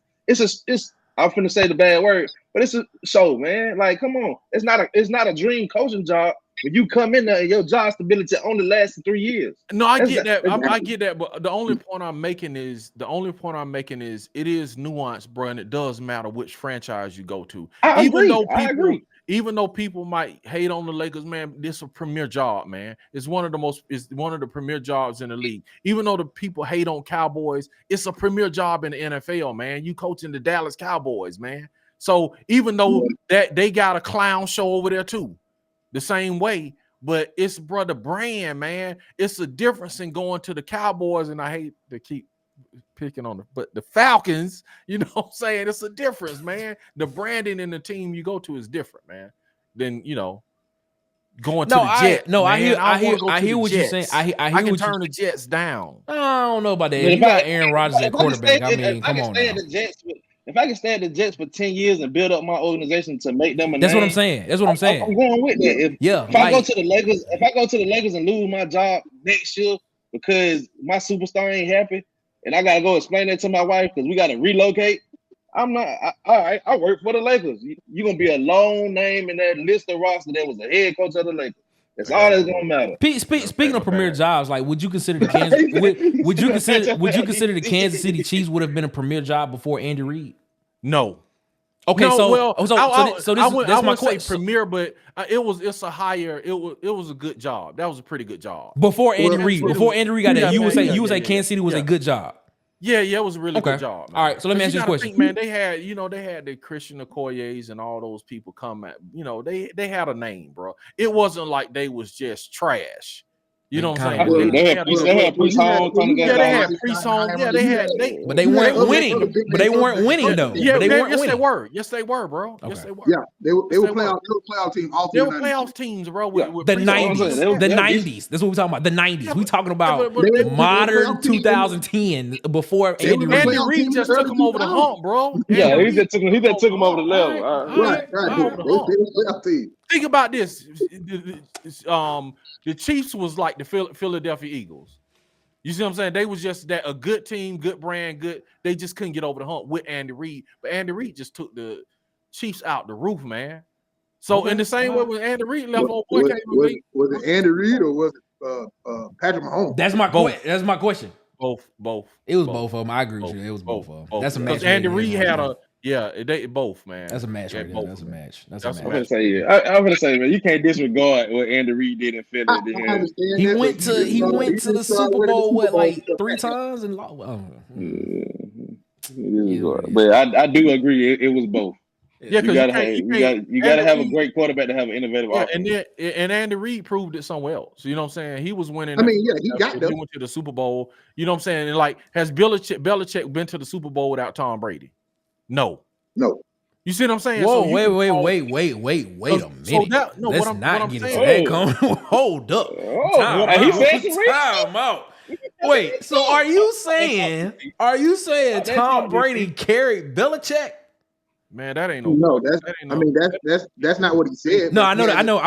I'm finna say the bad word, but it's a show, man. Like, come on, it's not a dream coaching job. When you come in there and your job stability only lasts 3 years. No, I get that. I get that. But the only point I'm making is it is nuanced, bro, and it does matter which franchise you go to. I agree. Even though people might hate on the Lakers, man, this is a premier job, man. It's one of the premier jobs in the league. Even though the people hate on Cowboys, it's a premier job in the NFL, man. You coaching the Dallas Cowboys, man. So even though that they got a clown show over there too. The same way, but it's the brand, man. It's a difference in going to the Cowboys, and I hate to keep picking on but the Falcons, you know what I'm saying? It's a difference, man. The branding in the team you go to is different, man, than going to the Jets. I hear what you're saying. I can turn the Jets down. I don't know about that. You got Aaron Rodgers at quarterback. I mean, come on. If I can stay at the Jets for 10 years and build up my organization to make them a That's name, what I'm saying. That's what I'm saying. I'm going with that. If I go to the Lakers and lose my job next year because my superstar ain't happy, and I gotta go explain that to my wife because we gotta relocate, I'm not. All right, I work for the Lakers. You're gonna be a lone name in that list of roster that was the head coach of the Lakers. That's all that's gonna matter. Speaking of premier jobs, like would you consider the Kansas would you consider the Kansas City Chiefs would have been a premier job before Andy Reid? No. Okay, no, so that's my question. Say premier, but it's a higher. It was a good job. That was a pretty good job before Andy Reid. Before Andy Reid got there, you would say Kansas City was a good job. Yeah, it was a really good job. Man. All right, so let me ask you a question. Man, they had the Christian Okoyes and all those people come at. They had a name, bro. It wasn't like they was just trash. You know what I'm saying? They had Priest Hall. Yeah, they had Priest Hall. Yeah, but they weren't winning. But they weren't winning though. Yeah, yes, they were. Yes, they were, bro. Okay. Yes, they were. Yeah, they were playoff team. They were playoff teams, bro. With the 90s. The 90s. That's what we're talking about. The 90s. We talking about modern 2010 before Andy Reid just took them over the hump, bro. Yeah, he just took them over the level. Right. They were playoff team. Think about this. The Chiefs was like the Philadelphia Eagles. You see what I'm saying? They was just a good team, good brand, good. They just couldn't get over the hump with Andy Reid. But Andy Reid just took the Chiefs out the roof, man. So in the same way when Andy Reid left, was it Andy Reid or was it Patrick Mahomes? That's my question. That's my question. Both. It was both of them. I agree with you. It was both of them. That's a match. Andy Reid had they both, man. That's a match right there. That's a match. I'm gonna say, man, you can't disregard what Andy Reid did in Philly. He went to the Super Bowl like 3 times and lost. But I do agree. It was both. Yeah, you gotta have a great quarterback to have an innovative offense. And Andy Reid proved it somewhere else. You know what I'm saying? He was winning. I mean, yeah, he got them. He went to the Super Bowl. You know what I'm saying? And like, has Belichick been to the Super Bowl without Tom Brady? No. You see what I'm saying? Whoa, wait a minute. Let's not get into that. Hold up. He said time out. Wait, so are you saying Tom Brady carried Belichick? Man, that ain't that's not what he said. No, I know that. I know.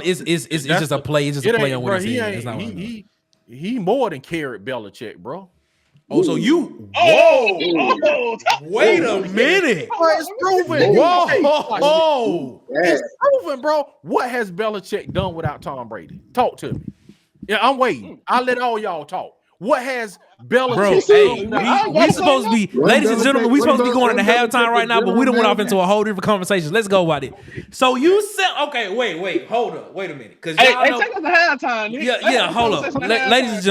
It's just a play. It's just a play on what he said. It's not he more than carried Belichick, bro. Oh, so you? Whoa! Wait a minute! It's proven. Whoa! It's proven, bro. What has Belichick done without Tom Brady? Talk to me. Yeah, I'm waiting. I'll let all y'all talk. What has Belichick done? Hey, we supposed to be, ladies and gentlemen, we supposed to be going into halftime right now, but we done went off into a whole different conversation. Let's go about it. So you said, okay, wait, hold up, wait a minute, because take us to halftime. Yeah, hold up, ladies and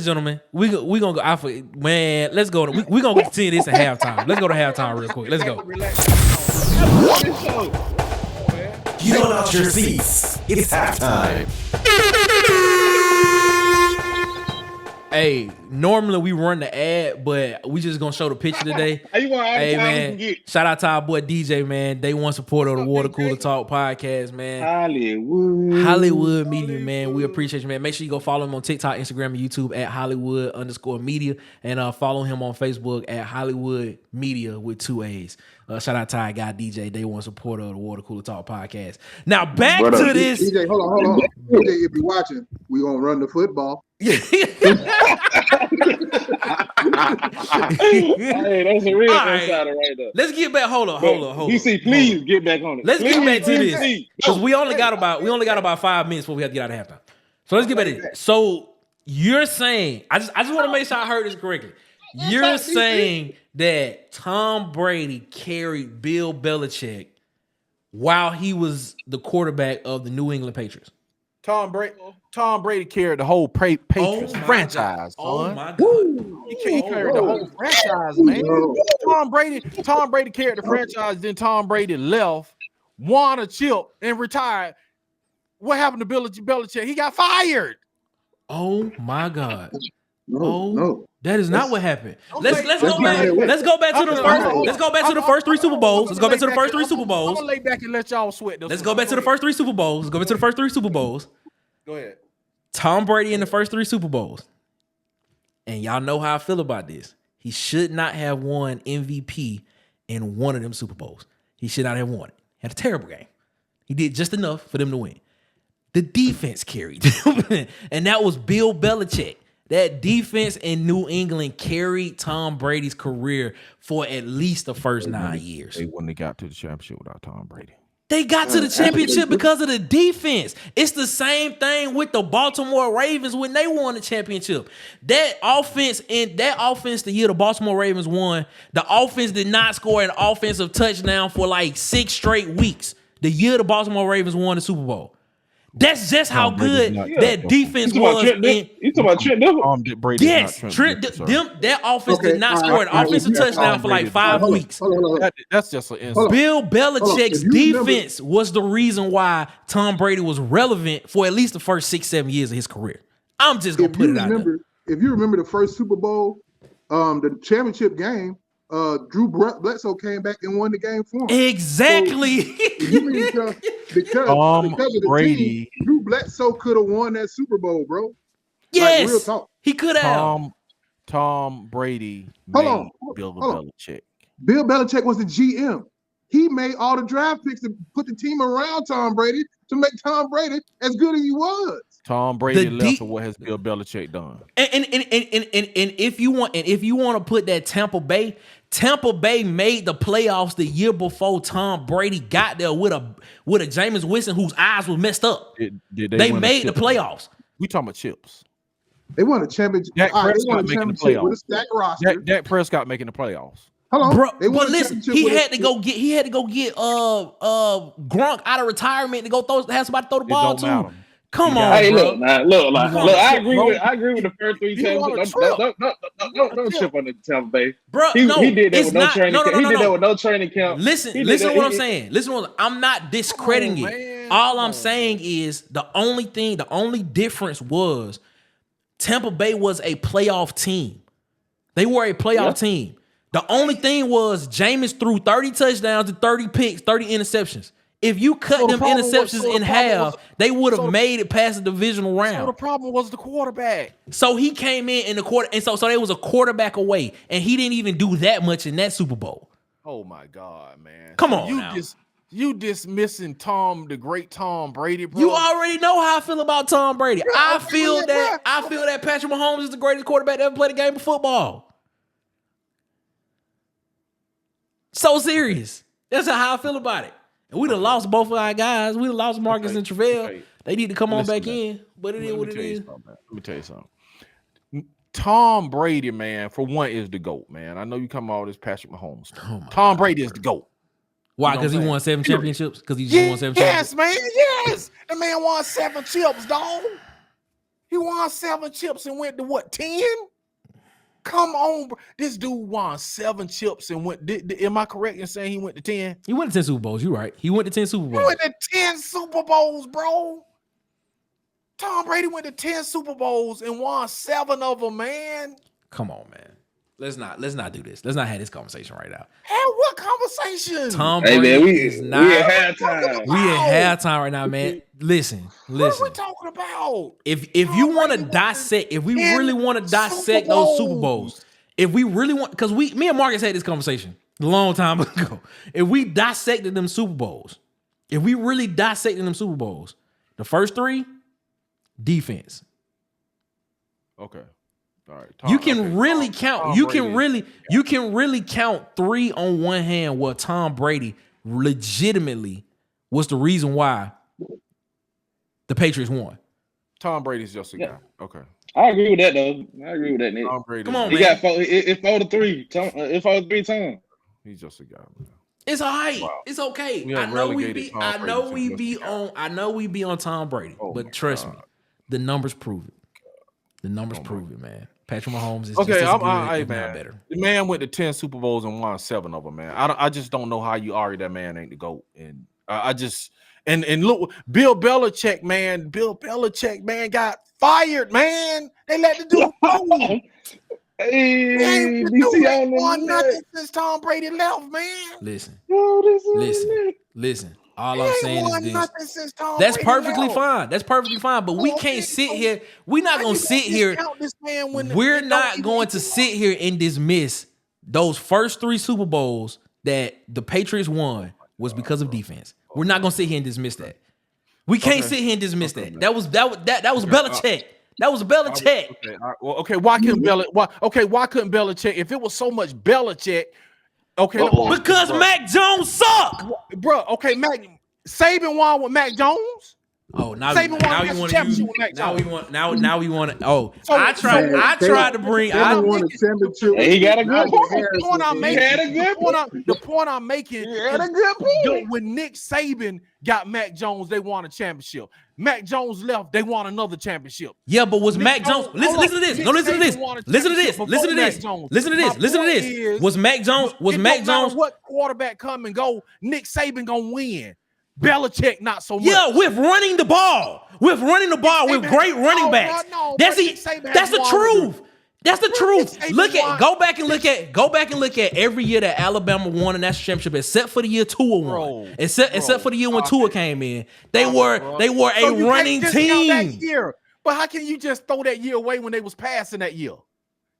gentlemen, we gonna go. Man, let's go. We gonna continue this at halftime. Let's go to halftime real quick. Let's go. Get out your seats. It's halftime. Hey, normally we run the ad, but we just gonna show the picture today. Hey man, shout out to our boy DJ, man. Day one supporter of the Water Cooler Talk podcast, man. Hollywood Media, man. We appreciate you, man. Make sure you go follow him on TikTok, Instagram, and YouTube at Hollywood_media, and follow him on Facebook at Hollywood Media with 2 A's. Shout out to our guy DJ, Day one supporter of the Water Cooler Talk podcast. Now back to this. DJ, hold on. DJ, if you're watching, we gonna run the football. Hey, that's a real insider right there. Let's get back. Hold on. DC, please get back on it. Let's get back to this because we only got about 5 minutes before we have to get out of halftime. So let's get back to this. So you're saying, I just want to make sure I heard this correctly. You're saying that Tom Brady carried Bill Belichick while he was the quarterback of the New England Patriots. Tom Brady carried the whole Patriots franchise. Oh my God! He carried the whole franchise, man. Tom Brady carried the franchise. Then Tom Brady left, won a chip, and retired. What happened to Belichick? He got fired. Oh my God! No. That is not what happened. Let's go back. Let's go back to the first 3 Super Bowls. Let's go back to the first 3 Super Bowls. I'm gonna lay back and let y'all sweat. Let's go back to the first 3 Super Bowls. Go ahead. Tom Brady in the first 3 Super Bowls. And y'all know how I feel about this. He should not have won MVP in one of them Super Bowls. He should not have won it. Had a terrible game. He did just enough for them to win. The defense carried him, and that was Bill Belichick. That defense in New England carried Tom Brady's career for at least the first 9 years. They wouldn't have got to the championship without Tom Brady. They got to the championship because of the defense. It's the same thing with the Baltimore Ravens when they won the championship. That offense the year the Baltimore Ravens won, the offense did not score an offensive touchdown for like 6 straight weeks. The year the Baltimore Ravens won the Super Bowl. That's just how good that defense was. You talking about Trent Dilfer? Yes, that offense did not score an offensive touchdown for like 5 weeks. That's just an insult. Bill Belichick's defense was the reason why Tom Brady was relevant for at least the first 6-7 years of his career. I'm just gonna put it out there. If you remember the first Super Bowl, the championship game, Drew Bledsoe came back and won the game for him. Exactly. So, because of the Brady, team, Drew Bledsoe could have won that Super Bowl, bro. Yes, like, real talk. He could have. Tom Brady made Bill Belichick. Bill Belichick was the GM. He made all the draft picks to put the team around Tom Brady to make Tom Brady as good as he was. Tom Brady left, so what has Bill Belichick done? And if you want to put that Tampa Bay made the playoffs the year before Tom Brady got there with a Jameis Winston whose eyes were messed up. They made the playoffs. We talking about chips. They won a championship. Dak Prescott making the playoffs. With a stacked roster. Dak Prescott making the playoffs. Hold on. Bro, but listen, he had to go get Gronk out of retirement to go have somebody throw the ball to him. Come on, hey, bro. Look. I agree with the first 3 teams. Don't trip on the Tampa Bay. Bro, he did that with no training camp. He did that with no training camp. Listen to what I'm saying. I'm not discrediting it. All I'm saying is the only difference was Tampa Bay was a playoff team. They were a playoff team. The only thing was Jameis threw 30 touchdowns and 30 picks, 30 interceptions. If you cut them interceptions in half, they would have made it past the divisional round. So the problem was the quarterback. So he came in the quarter, and so they was a quarterback away, and he didn't even do that much in that Super Bowl. Oh my God, man! Come on, you dismissing the great Tom Brady, bro. You already know how I feel about Tom Brady. Yeah, I feel that Patrick Mahomes is the greatest quarterback to ever play the game of football. So serious. That's how I feel about it. And we done lost both of our guys. We done lost Marcus and Travell. They need to come on back in. But it is what it is. Let me tell you something. Tom Brady, man, for one, is the GOAT, man. I know you come all this Patrick Mahomes. Tom Brady is the GOAT. Why? Because he won 7 championships? Because he just won 7 championships? Yes, man. Yes. The man won 7 chips, dog. He won 7 chips and went to what, 10? Come on, bro. This dude won 7 chips and went. Am I correct in saying he went to 10? He went to 10 Super Bowls. You're right. He went to 10 Super Bowls. He went to 10 Super Bowls, bro. Tom Brady went to 10 Super Bowls and won 7 of them, man. Come on, man. Let's not do this. Let's not have this conversation right now. Hey, what conversation? Tom Brady is not. We at halftime. We at halftime right now, man. Listen. What are we talking about? If you want to dissect, if we really want to dissect those Super Bowls, if we really want, because me and Marcus had this conversation a long time ago. If we dissected them Super Bowls, if we really dissected them Super Bowls, the first 3, defense. Okay. All right. You can really count. You can really count 3 on one hand where Tom Brady legitimately was the reason why the Patriots won. Tom Brady's just a guy. Okay. I agree with that though. I agree with that, Nick. Tom Brady. Come on, he man. got 4. It's 4-3. It's 4-3 times. He's just a guy, man. It's all right. Wow. It's okay. We I have know we relegated be. Tom I know Brady we to be just a guy. on. I know we be on Tom Brady. Oh but my trust me, God. the numbers prove it. The numbers prove it, man. Patrick Mahomes is Okay, just as good, man. if not better. The man went to 10 Super Bowls and won 7 of them, man. I just don't know how you argue that man ain't the GOAT. And and look, Bill Belichick, man. Bill Belichick, man, got fired, man. They let the dude go. Hey, DC won nothing since Tom Brady left, man. Listen. Listen. Listen. All I'm saying is this. That's perfectly fine. That's perfectly fine. But we can't sit here. We're not going to sit here. We're not going to sit here and dismiss those first 3 Super Bowls that the Patriots won was because of defense. We're not going to sit here and dismiss that. We can't sit here and dismiss that. That was Belichick. That was Belichick. Okay. Well, okay. Why couldn't Belichick? If it was so much Belichick, okay. Because Mac Jones sucked. Bro, okay, Mac. Saban won with Mac Jones. Oh, now Saban we won want a championship with Mac now Jones. now we want to. Oh, So- I tried to bring. I won a championship. He got a good Najee point. Harris The point I'm was making, had a good the point I'm making He had a is good point. when Nick Saban got Mac Jones, they won a championship. Mac Jones left, they won another championship. Yeah, but was Nick Mac Jones? Jones- Listen hold to on. this. Nick No, listen to this. Saban won a Listen to this. championship Listen to before this. Mac Jones. Listen to My this. Listen to point this. is, Was Mac Jones? Was it Mac don't matter Jones? what quarterback come and go? Nick Saban gonna win. Belichick not so much. Yeah, with running the ball. With running the ball with great running backs. That's Nick it. Saban That's has the won truth. That's the truth. Saban Look at won. go back and look at every year that Alabama won a national championship, except for the year Tua won. Bro, Except for the year when Tua came in. They were bro. a So you running can't discount that team. year. But how can you just throw that year away when they was passing that year?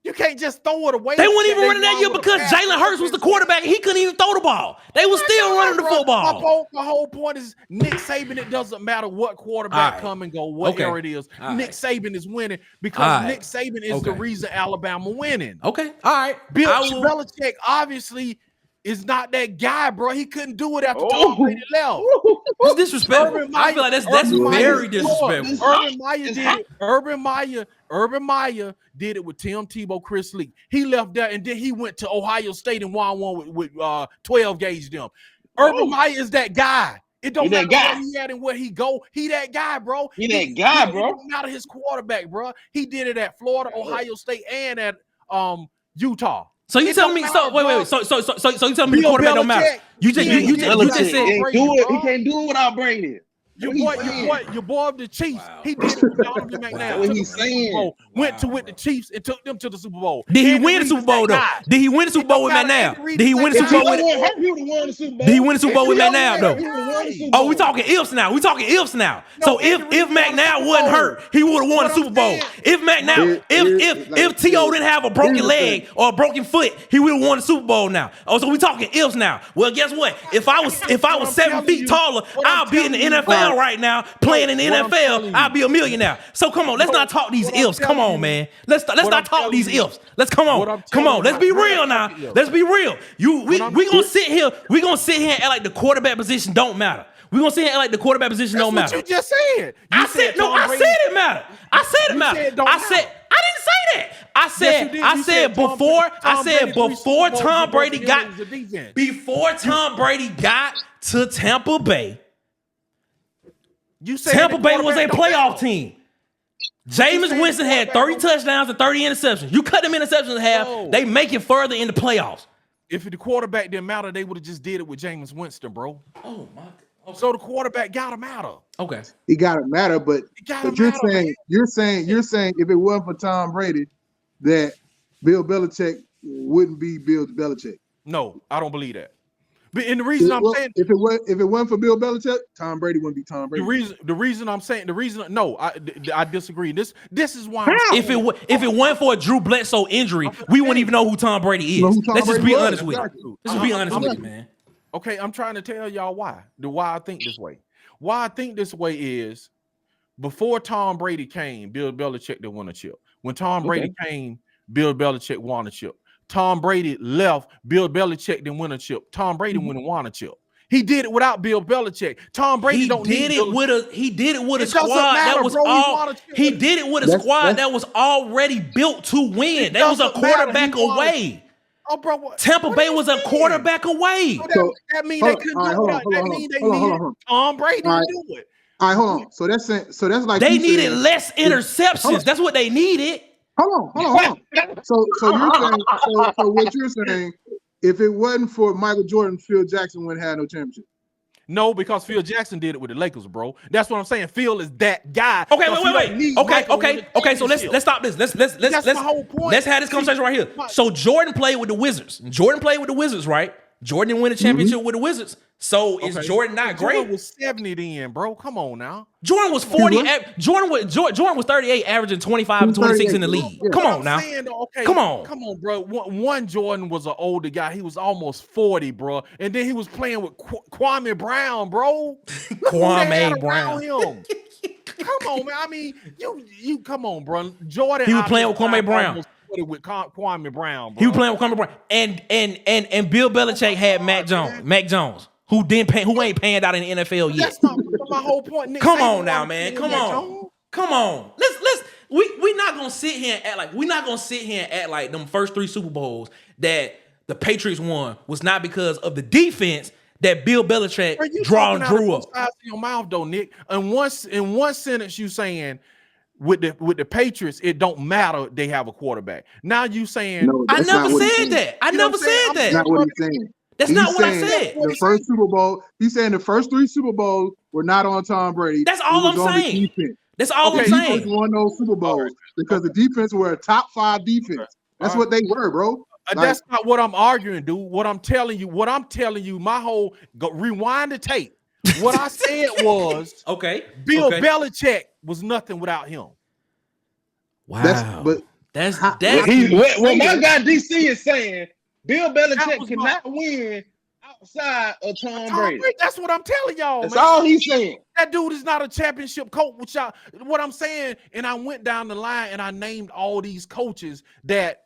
You can't just throw it away. They weren't even running that won year with a because pass. Jalen Hurts was the quarterback. He couldn't even throw the ball. They were still running the football. My whole point is Nick Saban. It doesn't matter what quarterback All right. come and go, what Okay. era it is. All Nick right. Saban is winning because All right. Nick Saban is the Okay. reason Alabama winning. Okay, all right. Bill I will- Belichick obviously is not that guy, bro. He couldn't do it after Oh. Tom Brady left. That's disrespectful. Urban I feel like that's Urban Meyer very did it. disrespectful. Urban Meyer did it. Urban Meyer did it with Tim Tebow, Chris Lee. He left there and then he went to Ohio State and won one with 12 gauge them. Urban Meyer is that guy. It don't He that matter guy. where he at and where he go. He that guy, bro. He that guy, bro. It don't matter his quarterback, bro. He did it at Florida, Ohio State, and at Utah. So you It tell don't me? matter, So wait. bro. So you tell me the Bill quarterback don't matter? Belichick, You just he you Belichick just said. can't do it. He can't do it without Brady. Your What boy of the Chiefs. Wow. He did it with Donovan McNabb. Wow. What Took he's them to the Super saying. Bowl, went to Wow, with the Chiefs and took them to the Super Bowl. Did he Andy win the Reid Super is Bowl that though? guy. Did he win the Super Bowl with It don't matter. McNabb? Andy Reid Did he is win the that Super Bowl guy. with? He would have won the Super Bowl. Did he win the Super Bowl with McNabb though? He would've won the Super Oh, Bowl. we talking ifs now. We talking ifs now. No, So Andy Reid if won the McNabb Super wasn't Bowl. hurt, he would have won the What I'm Super Bowl. saying- If McNabb, if T.O. didn't have a broken here's the leg thing. or a broken foot, he would have won the Super Bowl now. Oh, so we talking ifs now. Well, guess what? If I was What I'm 7 telling feet you- taller, what I'm I'll be in the telling you- NFL right now playing in the What I'm telling NFL. you- I'll be a millionaire. So come on, let's not talk these what I'm ifs. Come telling on, you- man. Let's what not I'm talk telling these you- ifs. Let's come what on. I'm Come telling on. Let's you- be what I'm real now. talking about. Let's be real. We I'm- gonna sit here. We gonna sit here and act like the quarterback position don't matter. We gonna sit here and act like the quarterback position That's don't what matter. you just said. I said no. I said it matter. I said it You matter. said it don't I matter. said I didn't say that. I Yes, said you did. I You said Tom before Brady- I Tom said Brady three before Super Bowls Tom with Brady both got Williams of defense. before Tom Brady got to Tampa Bay. You said Tampa the Bay was a quarterback don't playoff matter. team. Jameis saying Winston the had quarterback 30 touchdowns and 30 interceptions. You cut them interceptions in half, Bro. they make it further in the playoffs. If the quarterback didn't matter, they would have just did it with Jameis Winston, bro. Oh my. So the quarterback gotta matter. Okay. He got to matter, but It gotta you're matter, man. saying if it wasn't for Tom Brady, that Bill Belichick wouldn't be Bill Belichick. No, I don't believe that. But and the reason I'm saying if it wasn't for Bill Belichick, Tom Brady wouldn't be Tom Brady. the reason I disagree. This is why If it wasn't for a Drew Bledsoe injury, we wouldn't even know who Tom Brady Know is. who Tom Let's just Brady be was, honest with you. exactly. Let's just be honest with you, man. Okay, I'm trying to tell y'all why I think this way. Why I think this way is before Tom Brady came, Bill Belichick didn't win a chip. When Tom Brady came, Bill Belichick won a chip. Tom Brady left, Bill Belichick didn't win a chip. Tom Brady went and won a chip. He did it without Bill Belichick. Tom Brady He don't did need it with a It squad doesn't matter, that was bro. He all won a chip. he did it with a squad that was already built to win. It That was a doesn't matter. quarterback He won a- away. Oh, bro, what? Tampa what Bay are you was a saying? quarterback away. So that means they Hold on, couldn't all right, do hold it. on, That hold means they on, hold on, needed hold on. Tom Brady All to right. do it. All right, hold on. So that's like They you needed said- less interceptions. That's what they needed. Hold on. So you're saying so what you're saying? If it wasn't for Michael Jordan, Phil Jackson wouldn't have no championship. No, because Phil Jackson did it with the Lakers, bro. That's what I'm saying. Phil is that guy. Okay, Because he wait. don't need Okay. Michael to win the So let's championship. stop this. Let's my whole point. Let's have this conversation right here. So Jordan played with the Wizards. Jordan played with the Wizards, right? Jordan didn't win a championship with the Wizards. So is Okay. Jordan not great? Jordan was 70 then, bro. Come on now. Jordan was 40. Jordan was 38, averaging 25 and 26 in the league. Yeah. Come What on I'm now. saying, though, okay, Come on. Come on, bro. One Jordan was an older guy. He was almost 40, bro. And then he was playing with Kwame Brown, bro. Look who they Kwame had Brown. around him. Come on, man. I mean, you come on, bro. Jordan. He was playing with Kwame Brown. almost 40 with Kwame Brown, bro. He was playing with Kwame Brown. And Bill Belichick had Mac Jones. who ain't panned out in the NFL yet. That's my whole point. Nick Come Saban on now, man. Come on. Let's we not gonna sit here and act like them first 3 Super Bowls that the Patriots won was not because of the defense that Bill Belichick drew up. Out of your mouth though, Nick. In one sentence, you saying with the Patriots, it don't matter they have a quarterback. Now you saying I never said that. I never said that. That's not what he's saying. That's not what I said. The first Super Bowl, he's saying the first 3 Super Bowls were not on Tom Brady. That's all I'm saying. That's all I'm saying. He won those Super Bowls because the defense were a top 5 defense. That's what they were, bro. That's not what I'm arguing, dude. What I'm telling you, my whole rewind the tape. What I said was, Bill Belichick was nothing without him. Wow. What my guy DC is saying, Bill Belichick cannot win outside of Tom Brady. That's what I'm telling y'all. That's all he's saying. That dude is not a championship coach. What I'm saying, and I went down the line and I named all these coaches that.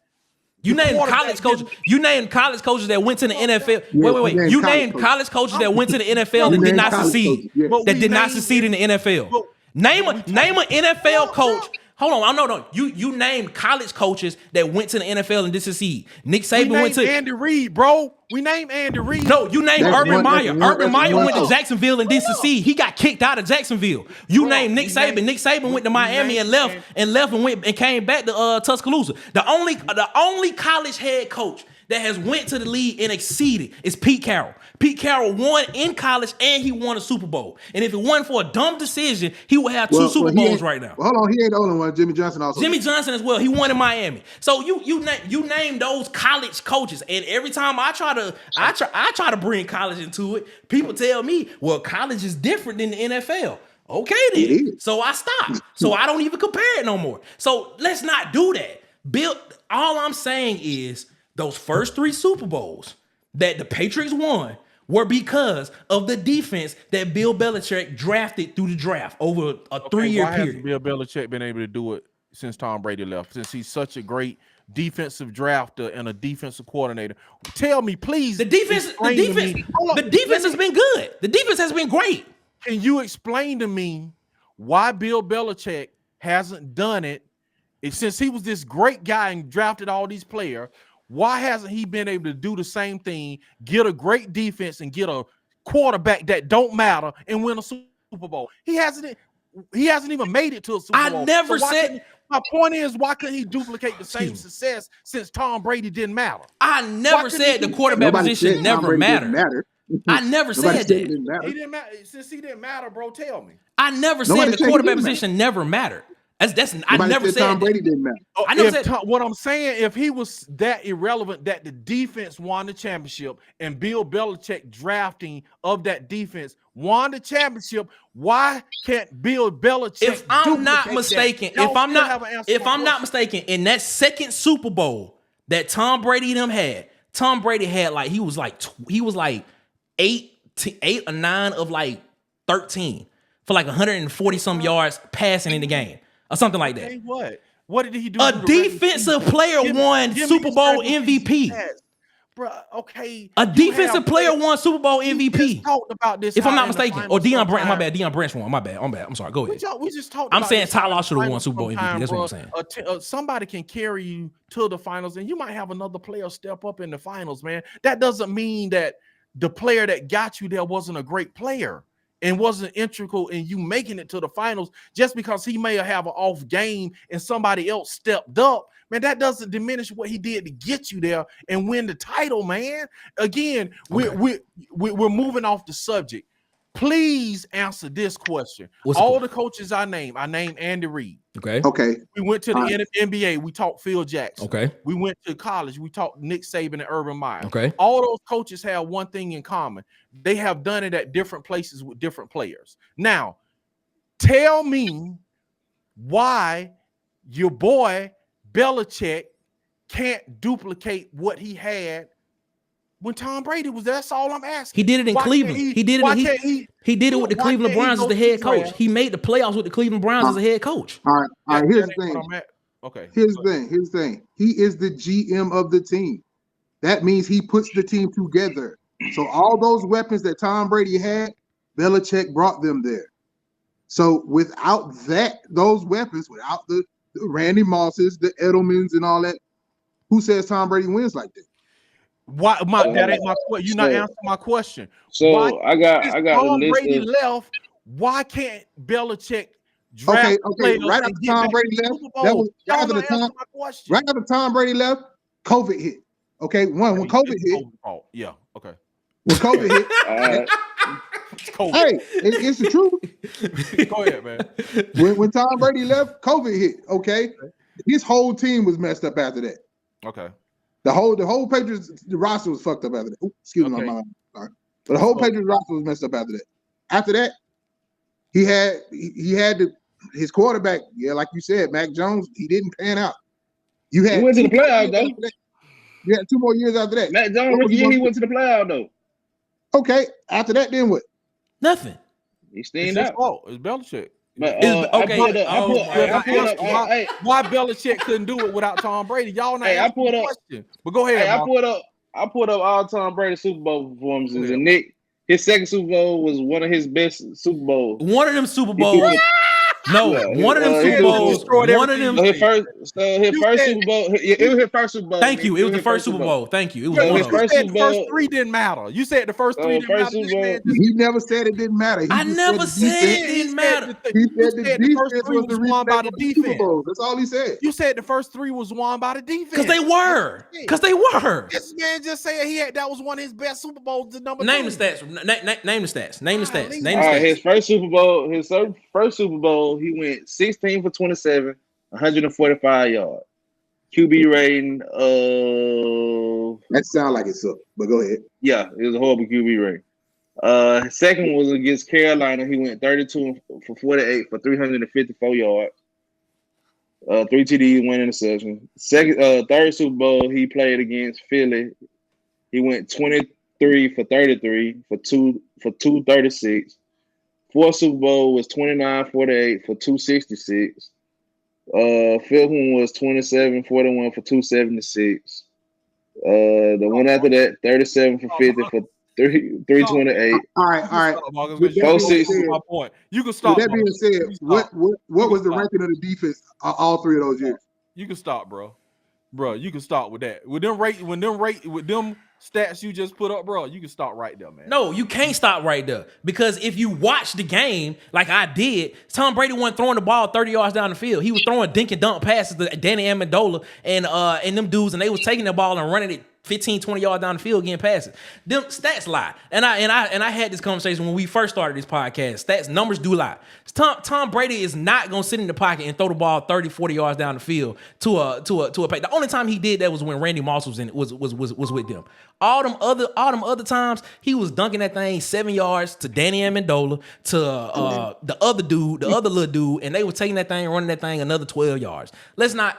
You named college coaches. You named college coaches that went to the NFL. Wait. You named college coaches that went to the NFL and did not succeed. That did not succeed in the NFL. Name an NFL coach. Hold on, no. You named college coaches that went to the NFL and didn't succeed. Nick Saban went to Andy Reid, bro. We named Andy Reid. No, you named Urban Meyer. Urban Meyer went to Jacksonville and didn't succeed. He got kicked out of Jacksonville. You named Nick Saban. Nick Saban went to Miami and left and came back to Tuscaloosa. The only college head coach that has went to the league and exceeded is Pete Carroll. Pete Carroll won in college and he won a Super Bowl. And if it wasn't for a dumb decision, he would have 2 Super Bowls right now. Well, hold on, he ain't the only one. Jimmy Johnson also. Jimmy Johnson as well. He won in Miami. So you name those college coaches, and every time I try to bring college into it, people tell me, well, college is different than the NFL. Okay then. So I stopped. So I don't even compare it no more. So let's not do that. All I'm saying is those first 3 Super Bowls that the Patriots won were because of the defense that Bill Belichick drafted through the draft over a 3-year period. Hasn't Bill Belichick been able to do it since Tom Brady left? Since he's such a great defensive drafter and a defensive coordinator. Tell me, please. The defense has been good. The defense has been great. Can you explain to me why Bill Belichick hasn't done it since he was this great guy and drafted all these players? Why hasn't he been able to do the same thing, get a great defense and get a quarterback that don't matter and win a Super Bowl? He hasn't even made it to a Super Bowl. My point is, why couldn't he duplicate the same success since Tom Brady didn't matter? I never said the quarterback position never mattered. I never said that. He didn't matter. Since he didn't matter, bro, tell me. I never said the quarterback position never mattered. I never said Tom Brady didn't matter. I never said what I'm saying. If he was that irrelevant that the defense won the championship and Bill Belichick drafting of that defense won the championship, why can't Bill Belichick? If I'm not mistaken, in that second Super Bowl that Tom Brady and them had, Tom Brady had he was like 8 or 9 of 13 for 140 some yards passing in the game. Or something like that. What did he do? A defensive player won Super Bowl MVP. Bro, okay. A defensive player won Super Bowl MVP. Talked about this. If I'm not mistaken. Or Deion Branch. My bad. Deion Branch won. My bad. I'm sorry. Go ahead. We just talked I'm saying Ty Law should have won Super Bowl MVP. That's what I'm saying. Somebody can carry you to the finals, and you might have another player step up in the finals, man. That doesn't mean that the player that got you there wasn't a great player and wasn't integral in you making it to the finals just because he may have an off game and somebody else stepped up. Man, that doesn't diminish what he did to get you there and win the title, man. Again, we're moving off the subject. Please answer this question. All the coaches I named Andy Reid. Okay. We went to the NBA. We talked Phil Jackson. Okay. We went to college. We talked Nick Saban and Urban Meyer. Okay. All those coaches have one thing in common. They have done it at different places with different players. Now, tell me why your boy Belichick can't duplicate what he had when Tom Brady was there. That's all I'm asking. He did it in Cleveland. He did it with the Cleveland Browns as the head coach. He made the playoffs with the Cleveland Browns as a head coach. All right. Here's the thing. Okay. Here's the thing. He is the GM of the team. That means he puts the team together. So all those weapons that Tom Brady had, Belichick brought them there. So without those weapons, without the Randy Mosses, the Edelmans, and all that, who says Tom Brady wins like that? Why? That ain't my question. You're not answering my question. So why, I got Tom the list Brady of, left. Why can't Belichick draft okay. Right after Tom Brady left, that was right after Tom Brady left, COVID hit. Okay, when COVID hit, yeah, okay. When COVID hit, hey, it's the truth. Go ahead, man. When Tom Brady left, COVID hit. Okay, his whole team was messed up after that. Okay, the whole Patriots roster was fucked up after that. Ooh, excuse me, my sorry, but the whole Patriots roster was messed up after that. After that, he had his quarterback. Yeah, like you said, Mac Jones. He didn't pan out. He went to the playoffs though. You had 2 more years after that. Mac Jones rookie year, he went to the playoffs though. Okay, after that, then what? Nothing. He steamed out. It's Belichick. But, why Belichick couldn't do it without Tom Brady? Y'all not I pulled up. Question. But go ahead. I pulled up all Tom Brady Super Bowl performances, and Nick, his second Super Bowl was one of his best Super Bowls. One of them Super Bowls. No, one of them Super Bowls. One of them. His first Super Bowl. It was his first Super Bowl. Thank you. It was the first Super Bowl. Thank you. It was one of them. The first three didn't matter. You said the first three didn't matter. He never said it didn't matter. I never said it didn't matter. He said the first three was won by the defense. That's all he said. You said the first three was won by the defense. Because they were. This man just said that was one of his best Super Bowls. Name the stats. Name the stats. His first Super Bowl, he went 16 for 27, 145 yards. QB rating that sounds like it sucked, but go ahead. Yeah, it was a horrible QB rating. Second was against Carolina. He went 32 for 48 for 354 yards. 3 TDs, 1 interception. Third Super Bowl he played against Philly. He went 23 for 33 for 236. Fourth Super Bowl was 29-48 for 266. Fifth one was 27-41 for 276. The one after that, 37 for 50 for 328. All right. My point. You can stop. With that being said, what was the ranking of the defense all 3 of those years? You can stop, bro. You can start with that. With them stats you just put up, bro, you can start right there, man. No, you can't stop right there. Because if you watch the game like I did, Tom Brady wasn't throwing the ball 30 yards down the field. He was throwing dink and dunk passes to Danny Amendola and them dudes, and they was taking the ball and running it 15, 20 yards down the field getting passes. Them stats lie. And I had this conversation when we first started this podcast. Stats, numbers do lie. Tom Brady is not going to sit in the pocket and throw the ball 30, 40 yards down the field to a pass. The only time he did that was when Randy Moss was with them. All them other times, he was dunking that thing 7 yards to Danny Amendola, to the other little dude, and they were taking that thing, running that thing another 12 yards. Let's not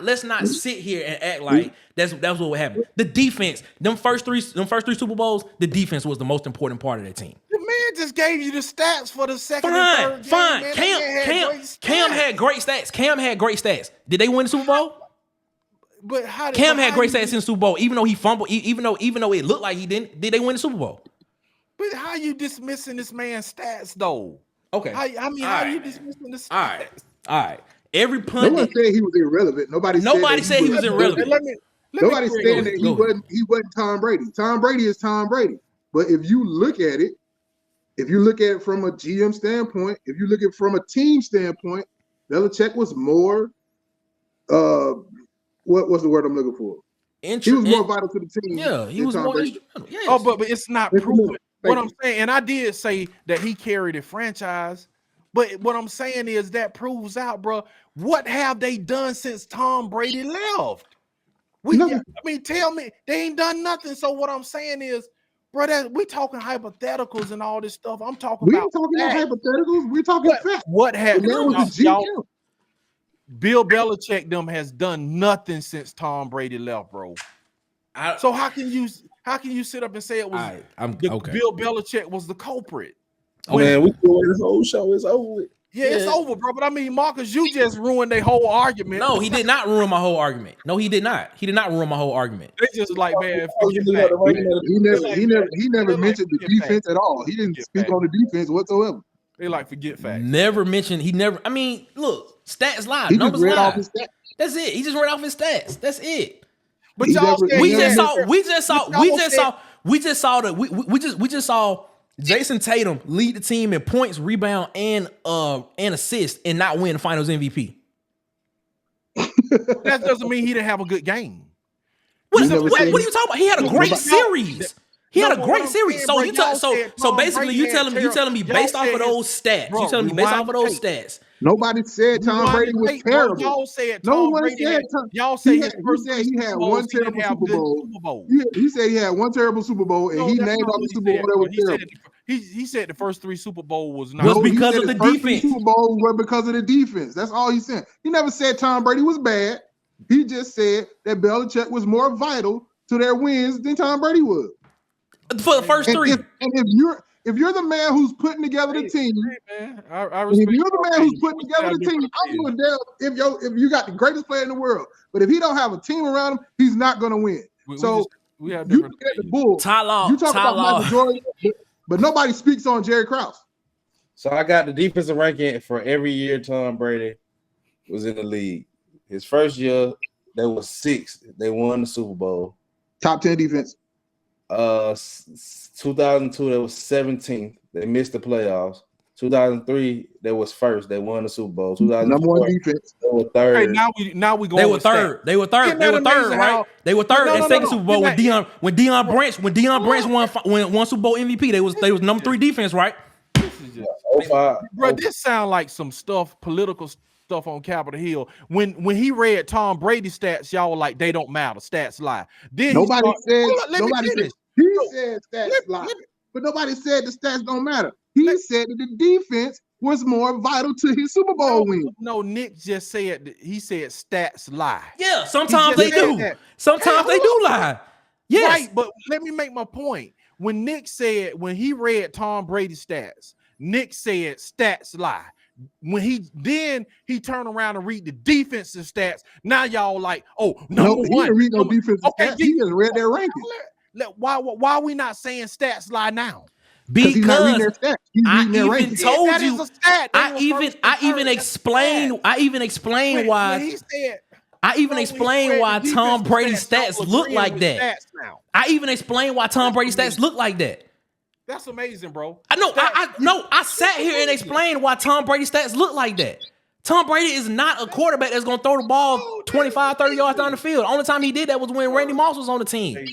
sit here and act like that's what would happen. The defense, them first three Super Bowls, the defense was the most important part of that team. The man just gave you the stats for the second and third game. Cam had great stats. Did they win the Super Bowl? But how did Cam had great stats in the Super Bowl, even though he fumbled, even though it looked like he didn't. Did they win the Super Bowl? But how you dismissing this man's stats though? Okay. How you dismissing the stats? All right. Every pundit. No one said he was irrelevant. Nobody said he was irrelevant. Nobody's saying that he wasn't Tom Brady. Tom Brady is Tom Brady. But if you look at it from a GM standpoint, if you look at it from a team standpoint, Belichick was more what was the word I'm looking for? He was more vital to the team. Yeah, he was more instrumental. Yes. Oh, but it's not proven. What I'm saying, and I did say that he carried a franchise, but what I'm saying is that proves out, bro. What have they done since Tom Brady left? Tell me they ain't done nothing. So what I'm saying is, bro, we talking hypotheticals and all this stuff. I'm talking about. We ain't talking about hypotheticals. We're talking facts. What happened? Bill Belichick them has done nothing since Tom Brady left, bro. So how can you sit up and say it was Bill Belichick was the culprit? Man, we doing this whole show is over with. Yeah, it's over, bro. But I mean, Marcus, you just ruined their whole argument. No, he did not ruin my whole argument. No, he did not. He did not ruin my whole argument. They just like, man, He never mentioned the defense at all. He didn't speak on the defense whatsoever. They like forget facts. Never mentioned. He never. I mean, look, stats lie. He Numbers just read lie. off his stats. That's it. He just read off his stats. That's it. But y'all said We just saw Jason Tatum lead the team in points, rebound, and assist, and not win the Finals MVP. That doesn't mean he didn't have a good game. What are you talking about? He had a great series. He had a great series. So basically, you telling me based off of those stats. You telling me based off of those stats. Nobody said Tom Brady was terrible. Y'all said no one said y'all say he had one terrible Super Bowl. He said he had one terrible Super Bowl, and he named all the Super Bowl that was terrible. He said the first 3 Super Bowl was not because of the defense. Super Bowl were because of the defense. That's all he said. He never said Tom Brady was bad. He just said that Belichick was more vital to their wins than Tom Brady was. For the first 3. If you're the man who's putting together the team, if you're the man who's putting together the team, I'm going down if you got the greatest player in the world. But if he don't have a team around him, he's not going to win. We have you get the bull. You talk about Michael Jordan, but nobody speaks on Jerry Krause. So I got the defensive ranking for every year Tom Brady was in the league. His first year, there was 6. They won the Super Bowl. Top 10 defense. 2002, there was 17th. They missed the playoffs. 2003, they was first. They won the Super Bowl. 2004, number 1 defense. They were third. Okay, now we going. They were third. They were third, right? They were third at second Super Bowl when Deion Branch won Super Bowl MVP. They was number 3 defense, right? Bro, this sound like some political stuff on Capitol Hill. When he read Tom Brady stats, y'all were like, they don't matter. Stats lie. Then nobody said stats lie. But nobody said the stats don't matter. He said that the defense was more vital to his Super Bowl win. No, Nick just said he said stats lie. Yeah, sometimes they do. Sometimes they do lie. Yes. Right, but let me make my point. When he read Tom Brady stats, Nick said stats lie. When he turned around and read the defensive stats, now y'all like, oh, number he one. Didn't read no defensive stats. He just read their rankings. Why are we not saying stats lie now? Because he's not reading their stats. He's reading their even rankings. told you. I even explained why Tom Brady's stats look like that. I even explained why Tom Brady's stats look like that. That's amazing, bro. I sat here and explained why Tom Brady's stats look like that. Tom Brady is not a quarterback that's going to throw the ball 25, 30 yards down the field. The only time he did that was when Randy Moss was on the team.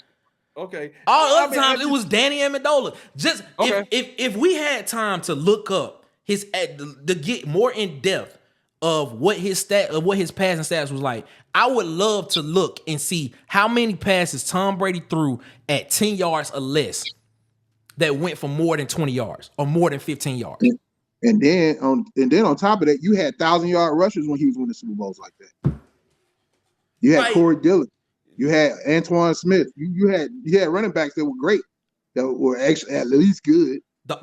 Okay. All other times it was Danny Amendola. Just if we had time to look up to get more in depth of what his passing stats was like, I would love to look and see how many passes Tom Brady threw at 10 yards or less that went for more than 20 yards or more than 15 yards. And then on top of that, you had 1,000-yard rushers when he was winning Super Bowls like that. You had Corey Dillon. You had Antoine Smith. You had running backs that were great, that were actually at least good. The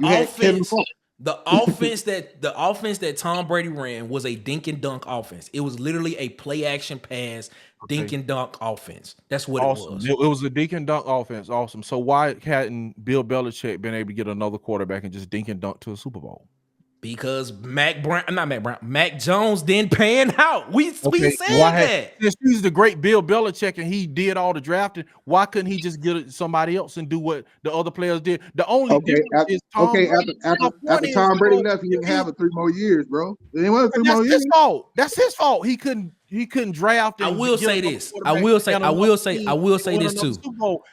offense that Tom Brady ran was a dink and dunk offense. It was literally a play action pass, dink and dunk offense. That's what it was. It was a dink and dunk offense. Awesome. So why hadn't Bill Belichick been able to get another quarterback and just dink and dunk to a Super Bowl? Because Mac Jones didn't pan out. We said that. Since he's the great Bill Belichick and he did all the drafting, why couldn't he just get somebody else and do what the other players did? The only difference is after Tom Brady left, he didn't have it 3 more years, bro. His fault. That's his fault. He couldn't draft. I will say this too.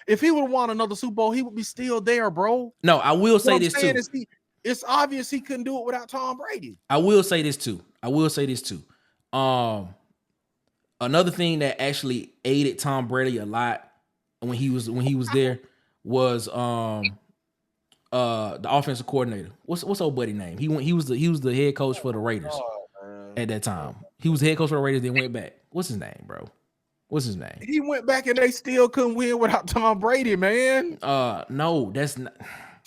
If he would have won another Super Bowl, he would be still there, bro. No, I will say this too. It's obvious he couldn't do it without Tom Brady. I will say this too. Another thing that actually aided Tom Brady a lot when he was there was the offensive coordinator. What's old buddy name? He was the head coach for the Raiders at that time. He was the head coach for the Raiders, then went back. What's his name, bro? What's his name? He went back and they still couldn't win without Tom Brady, man. No, that's not.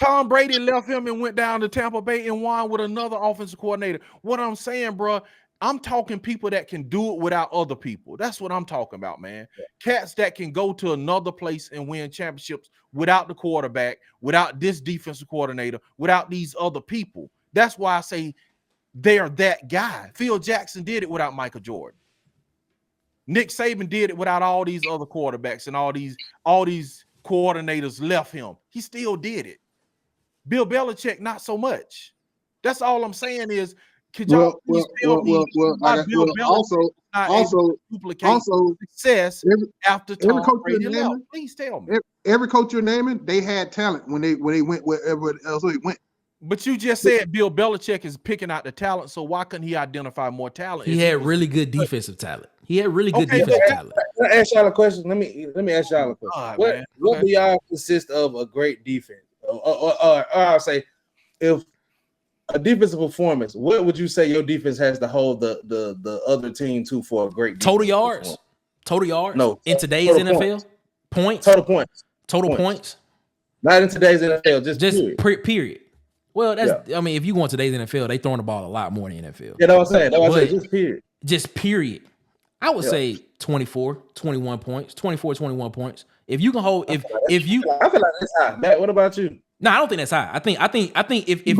Tom Brady left him and went down to Tampa Bay and won with another offensive coordinator. What I'm saying, bro, I'm talking people that can do it without other people. That's what I'm talking about, man. Cats that can go to another place and win championships without the quarterback, without this defensive coordinator, without these other people. That's why I say they're that guy. Phil Jackson did it without Michael Jordan. Nick Saban did it without all these other quarterbacks and all these coordinators left him. He still did it. Bill Belichick, not so much. That's all I'm saying is, could y'all please tell me why Bill Belichick also duplicate success after Tom Brady left? Please tell me. Every coach you're naming, they had talent when they went wherever else they went. But you just said Bill Belichick is picking out the talent, so why couldn't he identify more talent? He had really good defensive talent. He had really good defensive talent. Let me ask y'all a question. Let me ask y'all a question. What do y'all consist of a great defense? Or I'll say, if a defensive performance, what would you say your defense has to hold the other team to for a great total yards? Total yards? No. In today's NFL? Points? Total points. Total points? Not in today's NFL, just period. Well, I mean, if you go in today's NFL, they throwing the ball a lot more than the NFL. You know what I'm saying? Just period. Just period. I would say 24, 21 points, 24, 21 points. If you can hold, if you, I feel like that's high. Matt, what about you? No, I don't think that's high. I think if you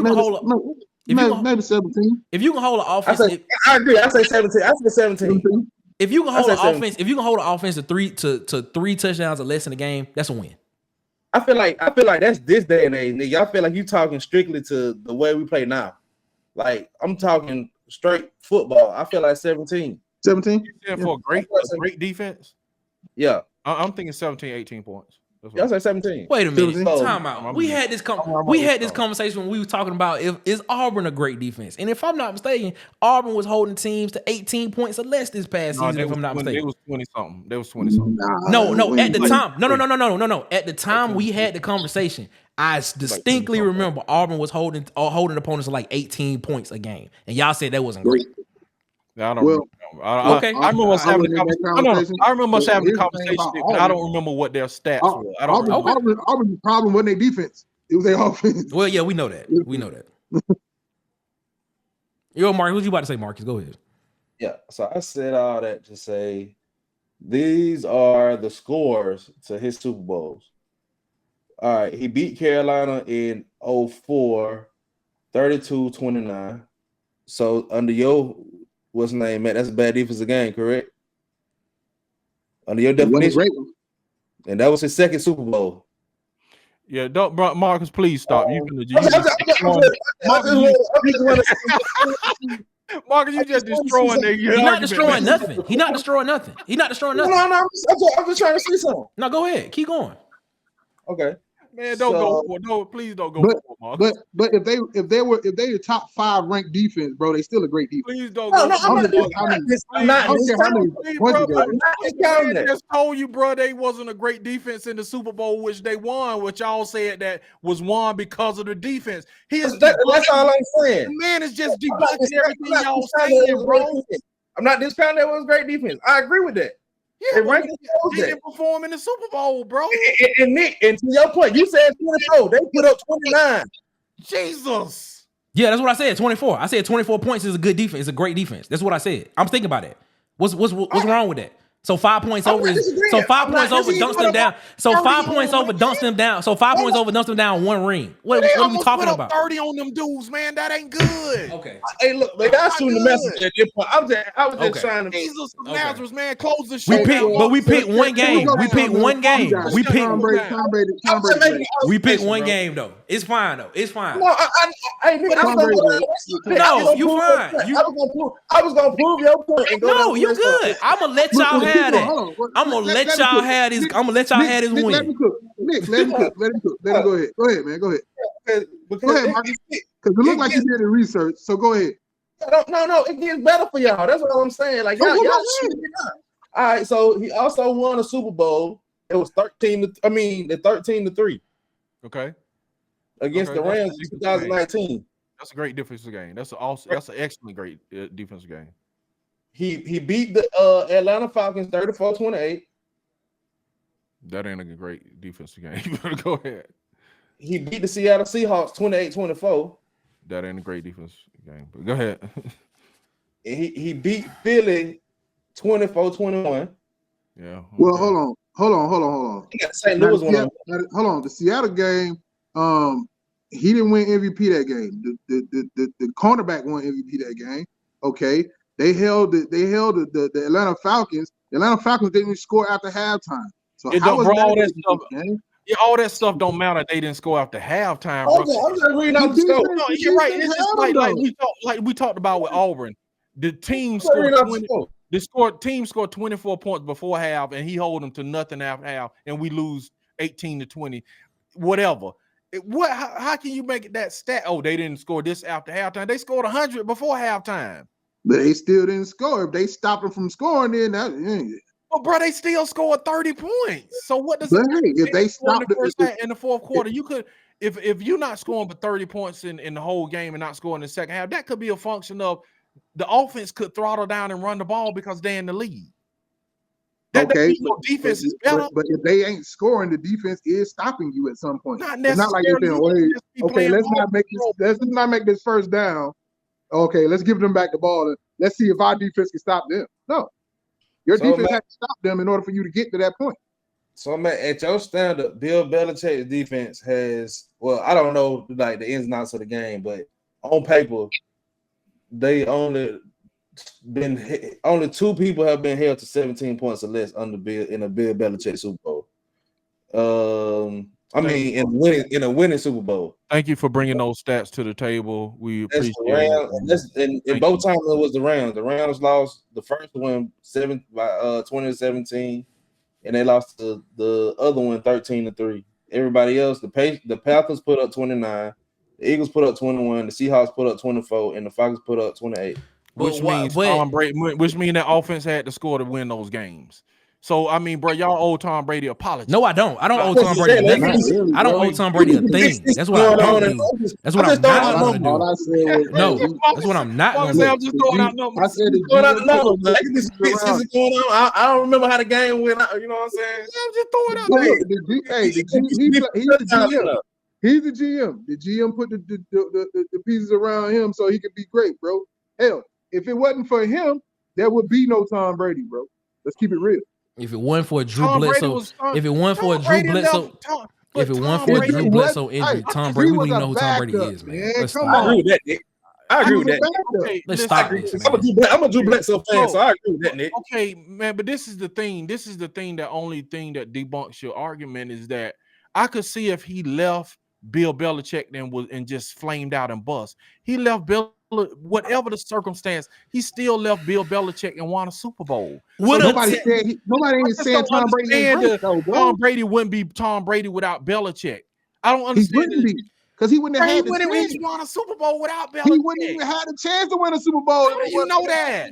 can hold, maybe 17. If you can hold an offense, I agree. I say 17. I say 17. If you can hold an offense, if you can hold an offense to three touchdowns or less in the game, that's a win. I feel like that's this day and age, nigga. I feel like you talking strictly to the way we play now. Like I'm talking straight football. I feel like 17. 17? For a great defense? Yeah. I'm thinking 17, 18 points. Y'all say 17. Wait a minute. Time out. We had this conversation when we were talking about is Auburn a great defense? And if I'm not mistaken, Auburn was holding teams to 18 points or less this past season, if I'm not mistaken. It was 20-something. There was 20-something. No. At the time. No. At the time we had the conversation, I distinctly remember Auburn was holding opponents to like 18 points a game. And y'all said that wasn't great. I don't remember. Okay. I remember us having the conversation. I remember us having the conversation, but I don't remember what their stats were. I don't remember. Auburn's problem wasn't their defense. It was their offense. Well, yeah, we know that. Yo, Mark, what you about to say, Marcus? Go ahead. Yeah, so I said all that to say these are the scores to his Super Bowls. All right, he beat Carolina in 04, 32-29. So under your what's the name, Matt? That's a bad defensive game, correct? Under your definition. And that was his second Super Bowl. Yeah, don't, Marcus, please stop. Marcus, you just destroying nigga. He's not destroying nothing. He's not destroying nothing. No, I'm just trying to see something. No, go ahead. Keep going. Okay. Man, please don't go for it, Marcus. But if they the top 5 ranked defense, bro, they still a great defense. Please don't go. I'm not just told you, bro, they wasn't a great defense in the Super Bowl, which they won, which y'all said that was won because of the defense. That's all I'm saying. The man is just debunking everything y'all saying, bro. I'm not discounting that was great defense. I agree with that. Yeah, they didn't perform in the Super Bowl, bro. And Nick, and to your point, you said 24. They put up 29. Jesus. Yeah, that's what I said. 24. I said 24 points is a good defense. It's a great defense. That's what I said. I'm thinking about it. What's wrong with that? So 5 points over dumps them down. So 5 points over dumps them down. So 5 points over dumps them down 1 ring. What are we talking about? 30 on them dudes, man. That ain't good. Okay. Hey, look, man, that's shooting the message at this point. I was just trying to. Jesus of Nazareth, man. Close the show. We picked one game. We picked one game. We picked one game though. It's fine though. It's fine. No, you fine. I was gonna prove your point. No, you good. I'm gonna let y'all have that. I'm gonna let y'all have this. I'm gonna let y'all have this win. Let him cook. Nick, let him cook. Let him go ahead. Go ahead, man. Go ahead. Go ahead, Marcus. Because it looked like you did the research. So go ahead. No. It gets better for y'all. That's what I'm saying. Like y'all all right. So he also won a Super Bowl. It was 13-3. Okay. Against the Rams in 2019. That's a great defensive game. That's an excellent great defensive game. He beat the Atlanta Falcons 34-28. That ain't a great defensive game. You better go ahead. he beat the Seattle Seahawks 28-24. That ain't a great defense game. But go ahead. And he beat Philly 24-21. Yeah. Okay. Well, hold on. He got St. Louis one. Hold on. The Seattle game, he didn't win MVP that game. The cornerback won MVP that game. Okay. They held the Atlanta Falcons. The Atlanta Falcons didn't even score after halftime. So how was all that stuff? Yeah, all that stuff don't matter. They didn't score after halftime. I'm just reading out the score. No, you're right. It's just like we talked about with Auburn. The team scored 20. Team scored 24 points before half, and he hold them to nothing after half, and we lose 18-20. Whatever. How can you make it that stat? Oh, they didn't score this after halftime. They scored 100 before halftime. But they still didn't score. If they stopped them from scoring, then that. Well, bro, they still scored 30 points. So what does it mean? If they stopped in the first half, in the fourth quarter, you could, if you're not scoring but 30 points in the whole game and not scoring in the second half, that could be a function of the offense could throttle down and run the ball because they're in the lead. Defense is better. But if they ain't scoring, the defense is stopping you at some point. Not it's not like they're saying, okay, let's not make this first down. Okay, let's give them back the ball and let's see if our defense can stop them. No. Your defense has to stop them in order for you to get to that point. So, man, at your standard, Bill Belichick's defense has, well, I don't know like the ins and outs of the game, but on paper, they only two people have been held to 17 points or less in a Bill Belichick Super Bowl. In a winning Super Bowl. Thank you for bringing those stats to the table. We appreciate it. And both times it was the Rams. The Rams lost the first one 20-17, and they lost the other one 13-3. Everybody else, the Falcons put up 29, the Eagles put up 21, the Seahawks put up 24, and the Falcons put up 28. Which means that offense had to score to win those games. So, I mean, bro, y'all owe Tom Brady apology. No, I don't. I don't owe Tom Brady nothing. I don't owe Tom Brady a thing. That's what I don't do. That's what I'm not going to do. No, that's what I'm not going to do. I'm just throwing out numbers. I said this season going on. I don't remember how the game went. You know what I'm saying? I'm just throwing out numbers. He's the GM. The GM put the pieces around him so he could be great, bro. Hell, if it wasn't for him, there would be no Tom Brady, bro. Let's keep it real. If it wasn't for a Drew Bledsoe, if it wasn't for a Drew Bledsoe injury, Tom Brady, we wouldn't know who Tom Brady is, man. I agree with that. Let's stop this. I'm a Drew Bledsoe fan, so I agree with that, Nick. Okay, man, but this is the thing. The only thing that debunks your argument is that I could see if he left Bill Belichick and just flamed out and bust. He left whatever the circumstance, he still left Bill Belichick and won a Super Bowl. Nobody ain't saying Tom Brady. Tom Brady wouldn't be Tom Brady without Belichick. I don't understand. He wouldn't be because he wouldn't have had he won a Super Bowl without Belichick. He wouldn't even have a chance to win a Super Bowl. How do you know that?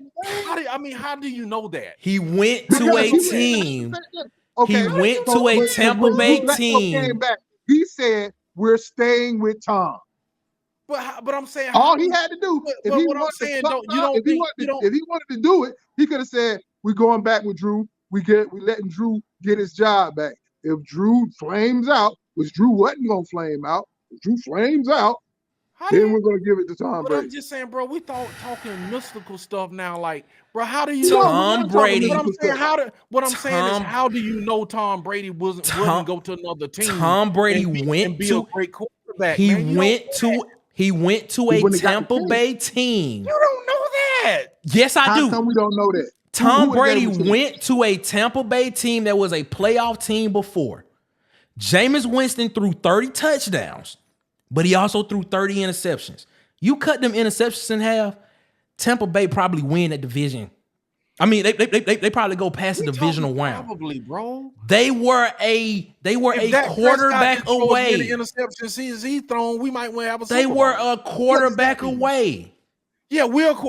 How do you know that? He went to a team. He went to a Tampa Bay team. He said, "We're staying with Tom." But I'm saying all he had to do. If he wanted to do it, he could have said, "We're going back with Drew. We letting Drew get his job back." If Drew flames out, which Drew wasn't gonna flame out, if Drew flames out, then we're gonna give it to Tom Brady. I'm just saying, bro, we talking mystical stuff now. Like, bro, how do you Tom Brady? What I'm saying is, how do you know Tom Brady wouldn't go to another team? Tom Brady went to a great quarterback. He went to a Tampa Bay team. You don't know that. Yes, I do. How come we don't know that? Tom Brady went to a Tampa Bay team that was a playoff team before. Jameis Winston threw 30 touchdowns, but he also threw 30 interceptions. You cut them interceptions in half, Tampa Bay probably win that division. I mean, they probably go past the divisional round. Probably, bro. They were a quarterback away. The interceptions he thrown, we might have a Super Bowl. They were a quarterback away. Yeah,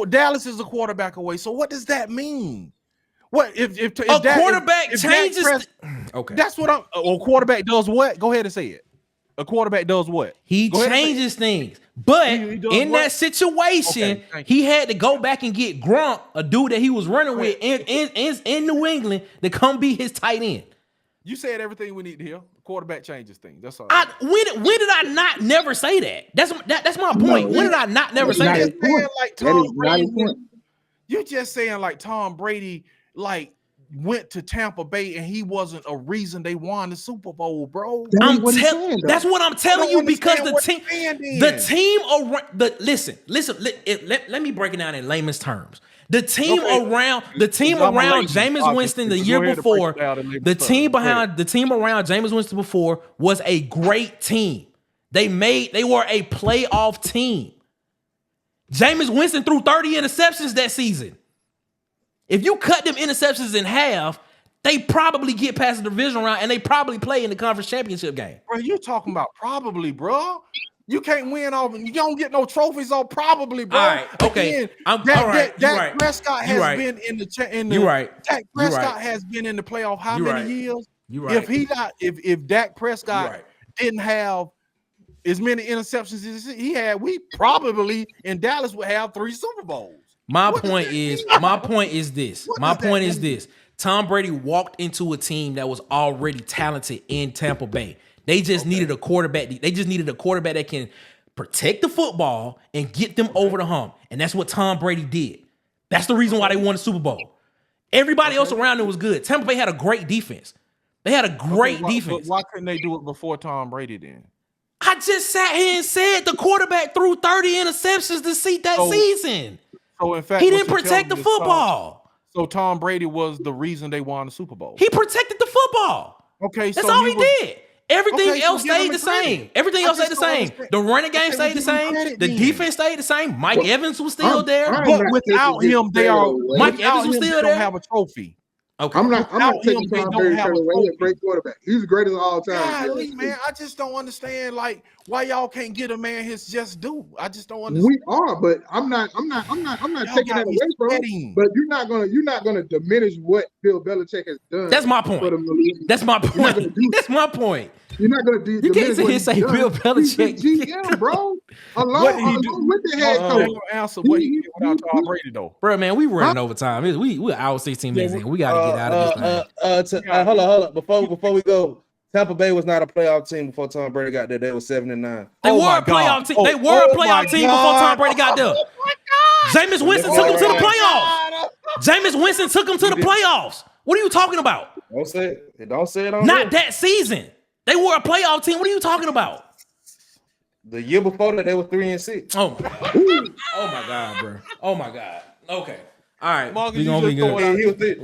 Dallas is a quarterback away. So what does that mean? What if quarterback changes? Okay, that's what a quarterback does. What? Go ahead and say it. A quarterback does what? He changes things. But in that situation, he had to go back and get Gronk, a dude that he was running with in New England, to come be his tight end. You said everything we need to hear. quarterback changes things. That's all. When did I not never say that? That's my point. When did I not never say that? Like Tom Brady, you're just saying like Tom Brady like went to Tampa Bay and he wasn't a reason they won the Super Bowl, bro. That's what I'm telling you because the team around let me break it down in layman's terms. The team around Jameis Winston the year before, the team around Jameis Winston before was a great team. They were a playoff team. Jameis Winston threw 30 interceptions that season. If you cut them interceptions in half, they probably get past the division round and they probably play in the conference championship game. Bro, you talking about probably, bro? You can't win off. You don't get no trophies on probably, bro. All right, okay. Dak Prescott has been in the. You're right. Dak Prescott has been in the playoff how many years? You're right. If Dak Prescott didn't have as many interceptions as he had, we probably in Dallas would have 3 Super Bowls. My point is this. Tom Brady walked into a team that was already talented in Tampa Bay. They just needed a quarterback. They just needed a quarterback that can protect the football and get them over the hump. And that's what Tom Brady did. That's the reason why they won the Super Bowl. Everybody else around them was good. Tampa Bay had a great defense. They had a great defense. But why couldn't they do it before Tom Brady then? I just sat here and said the quarterback threw 30 interceptions to seat that season. So in fact, he didn't protect the football. So Tom Brady was the reason they won the Super Bowl. He protected the football. Okay, that's all he did. Everything else stayed the same. Everything else stayed the same. The running game stayed the same. The defense stayed the same. Mike Evans was still there. But without him, Mike Evans was still there. Don't have a trophy. Okay. I'm not taking Tom Brady away. He's a great quarterback. He's the greatest of all time. Golly, man, I just don't understand like why y'all can't get a man his just due. I just don't understand. We are, but I'm not taking that away from him. But you're not gonna diminish what Bill Belichick has done. That's my point. That's my point. That's my point. You're not gonna do. You can't sit here and say Bill Belichick. He's the GM, bro. Along with the head coach. Answer what he did without Tom Brady though, bro. Man, we running overtime. We're hour 16 minutes in. We gotta get out of this thing. Hold on. Before we go, Tampa Bay was not a playoff team before Tom Brady got there. They were 7-9. They were a playoff team. They were a playoff team before Tom Brady got there. Jameis Winston took them to the playoffs. Jameis Winston took them to the playoffs. What are you talking about? Don't say it on Not that season. They were a playoff team. What are you talking about? The year before that, they were 3-6. Oh my God, bro. Oh my God. Okay. All right. Marcus, we're gonna be good. We're gonna be good.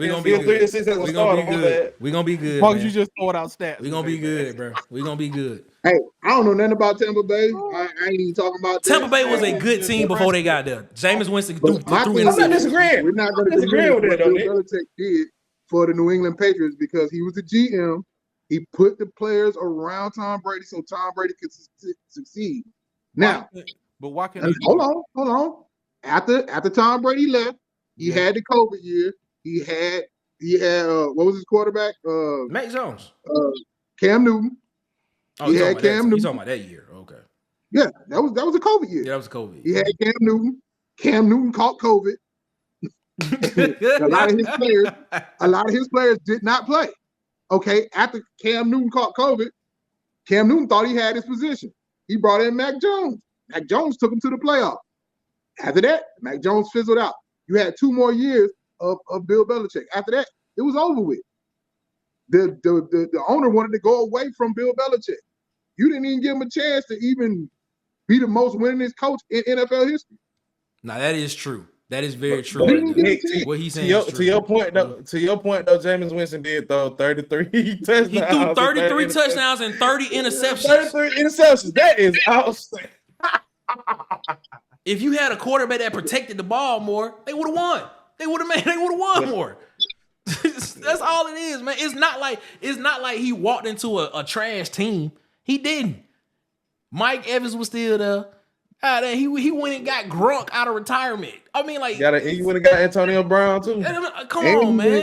We're gonna be good. Marcus, you just throw it out stats. We're gonna be good, bro. We're gonna be good. Hey, I don't know nothing about Tampa Bay. I ain't even talking about Tampa Bay was a good team before they got there. Jameis Winston threw I'm not disagreeing. We're not going to disagree with what Bill Belichick did for the New England Patriots because he was the GM. He put the players around Tom Brady so Tom Brady could succeed. Now, but why can't hold on. After Tom Brady left, he had the COVID year. He had what was his quarterback? Mac Jones. Cam Newton. He had Cam Newton. You talking about that year? Okay. Yeah, that was a COVID year. Yeah, that was COVID. He had Cam Newton. Cam Newton caught COVID. a lot of his players did not play. Okay, after Cam Newton caught COVID, Cam Newton thought he had his position. He brought in Mac Jones. Mac Jones took him to the playoffs. After that, Mac Jones fizzled out. You had 2 more years of Bill Belichick. After that, it was over with. The owner wanted to go away from Bill Belichick. You didn't even give him a chance to even be the most winningest coach in NFL history. Now that is true. That is very true. What he's saying to your point, though, Jameis Winston did throw 33 touchdowns. He threw 33 touchdowns and 30 interceptions. 33 interceptions. That is outstanding. If you had a quarterback that protected the ball more, they would have won. They would have won more. That's all it is, man. It's not like he walked into a trash team. He didn't. Mike Evans was still there. He went and got Gronk out of retirement. I mean, like he went and got Antonio Brown too. Come on, man.